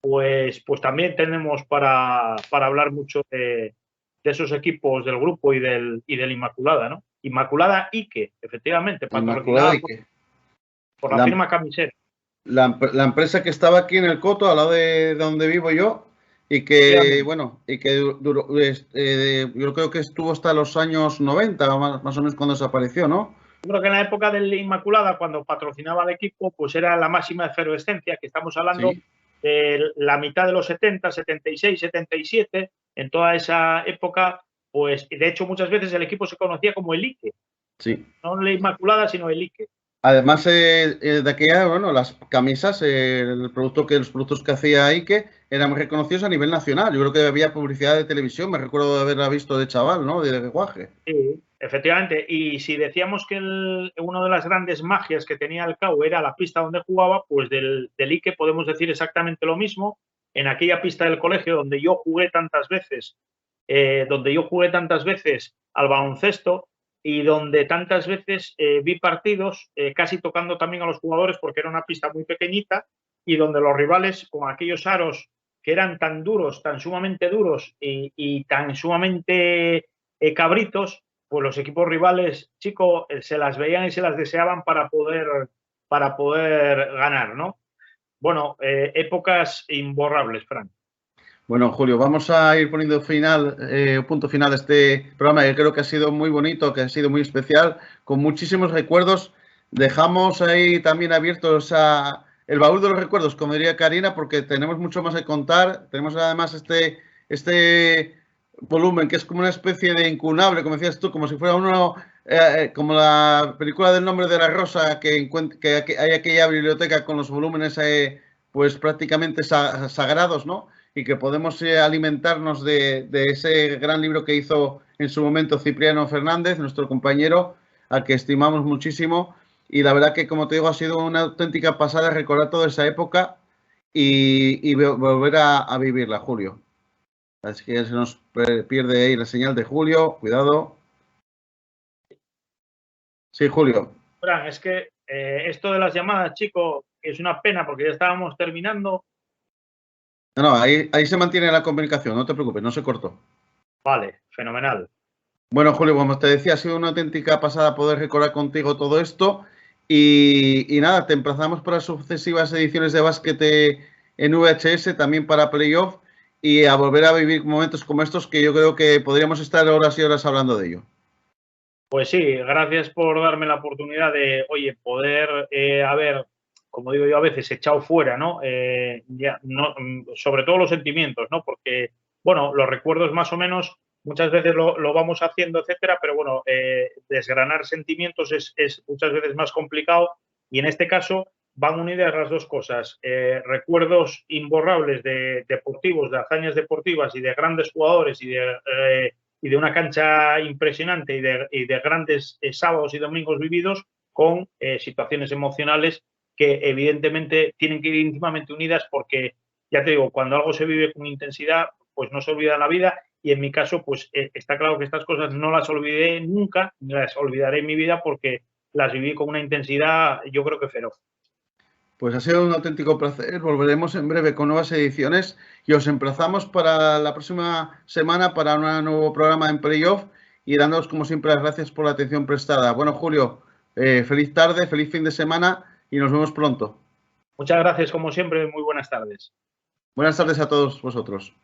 pues también tenemos para hablar mucho de esos equipos del grupo y del Inmaculada, ¿no? Inmaculada Ike, efectivamente, Inmaculada patrocinada Ike. por la La, firma Camisera. la empresa que estaba aquí en el Coto, al lado de donde vivo yo, y que, Efectivamente. bueno, y que duró, yo creo que estuvo hasta los años 90, más o menos cuando desapareció, ¿no? Yo creo que en la época del Inmaculada, cuando patrocinaba al equipo, pues era la máxima efervescencia, que estamos hablando Sí, de la mitad de los 70, 76, 77, en toda esa época, pues de hecho muchas veces el equipo se conocía como el Ike, sí. no la Inmaculada, sino el Ike. Además, de aquella, bueno, las camisas, los productos que hacía Ike eran reconocidos a nivel nacional. Yo creo que había publicidad de televisión, me recuerdo de haberla visto de chaval, ¿no? De lenguaje. Sí, efectivamente. Y si decíamos que una de las grandes magias que tenía el CAU era la pista donde jugaba, pues del Ike podemos decir exactamente lo mismo. En aquella pista del colegio donde yo jugué tantas veces, al baloncesto y donde tantas veces vi partidos, casi tocando también a los jugadores porque era una pista muy pequeñita y donde los rivales con aquellos aros que eran tan duros, tan sumamente duros y tan sumamente cabritos, pues los equipos rivales, chicos, se las veían y se las deseaban para poder ganar, ¿no? Bueno, épocas imborrables, Fran. Bueno, Julio, vamos a ir poniendo punto final a este programa que creo que ha sido muy bonito, que ha sido muy especial, con muchísimos recuerdos. Dejamos ahí también abiertos el baúl de los recuerdos, como diría Karina, porque tenemos mucho más que contar. Tenemos además este volumen que es como una especie de incunable, como decías tú, como si fuera uno, como la película del nombre de la rosa, que hay aquella biblioteca con los volúmenes pues prácticamente sagrados, ¿no? Y que podemos alimentarnos de ese gran libro que hizo en su momento Cipriano Fernández, nuestro compañero, al que estimamos muchísimo. Y la verdad que, como te digo, ha sido una auténtica pasada recordar toda esa época y volver a vivirla, Julio. Así que se nos pierde ahí la señal de Julio. Cuidado. Sí, Julio. Fran, es que esto de las llamadas, chico, es una pena porque ya estábamos terminando. No, ahí se mantiene la comunicación, no te preocupes, no se cortó. Vale, fenomenal. Bueno, Julio, como te decía, ha sido una auténtica pasada poder recordar contigo todo esto. Y nada, te emplazamos para sucesivas ediciones de básquet en VHS, también para playoff, y a volver a vivir momentos como estos que yo creo que podríamos estar horas y horas hablando de ello. Pues sí, gracias por darme la oportunidad de, oye, poder haber, como digo yo a veces, echado fuera, ¿no? Sobre todo los sentimientos, ¿no? Porque, bueno, los recuerdos más o menos muchas veces lo vamos haciendo, etcétera, pero bueno, desgranar sentimientos es muchas veces más complicado y en este caso van unidas las dos cosas. Recuerdos imborrables de deportivos, de hazañas deportivas y de grandes jugadores y de una cancha impresionante y de grandes sábados y domingos vividos con situaciones emocionales que evidentemente tienen que ir íntimamente unidas porque, ya te digo, cuando algo se vive con intensidad, pues no se olvida la vida y en mi caso, pues está claro que estas cosas no las olvidé nunca, ni las olvidaré en mi vida porque las viví con una intensidad, yo creo que feroz. Pues ha sido un auténtico placer. Volveremos en breve con nuevas ediciones y os emplazamos para la próxima semana para un nuevo programa en Playoff y dándoos, como siempre, las gracias por la atención prestada. Bueno, Julio, feliz tarde, feliz fin de semana y nos vemos pronto. Muchas gracias, como siempre. Muy buenas tardes. Buenas tardes a todos vosotros.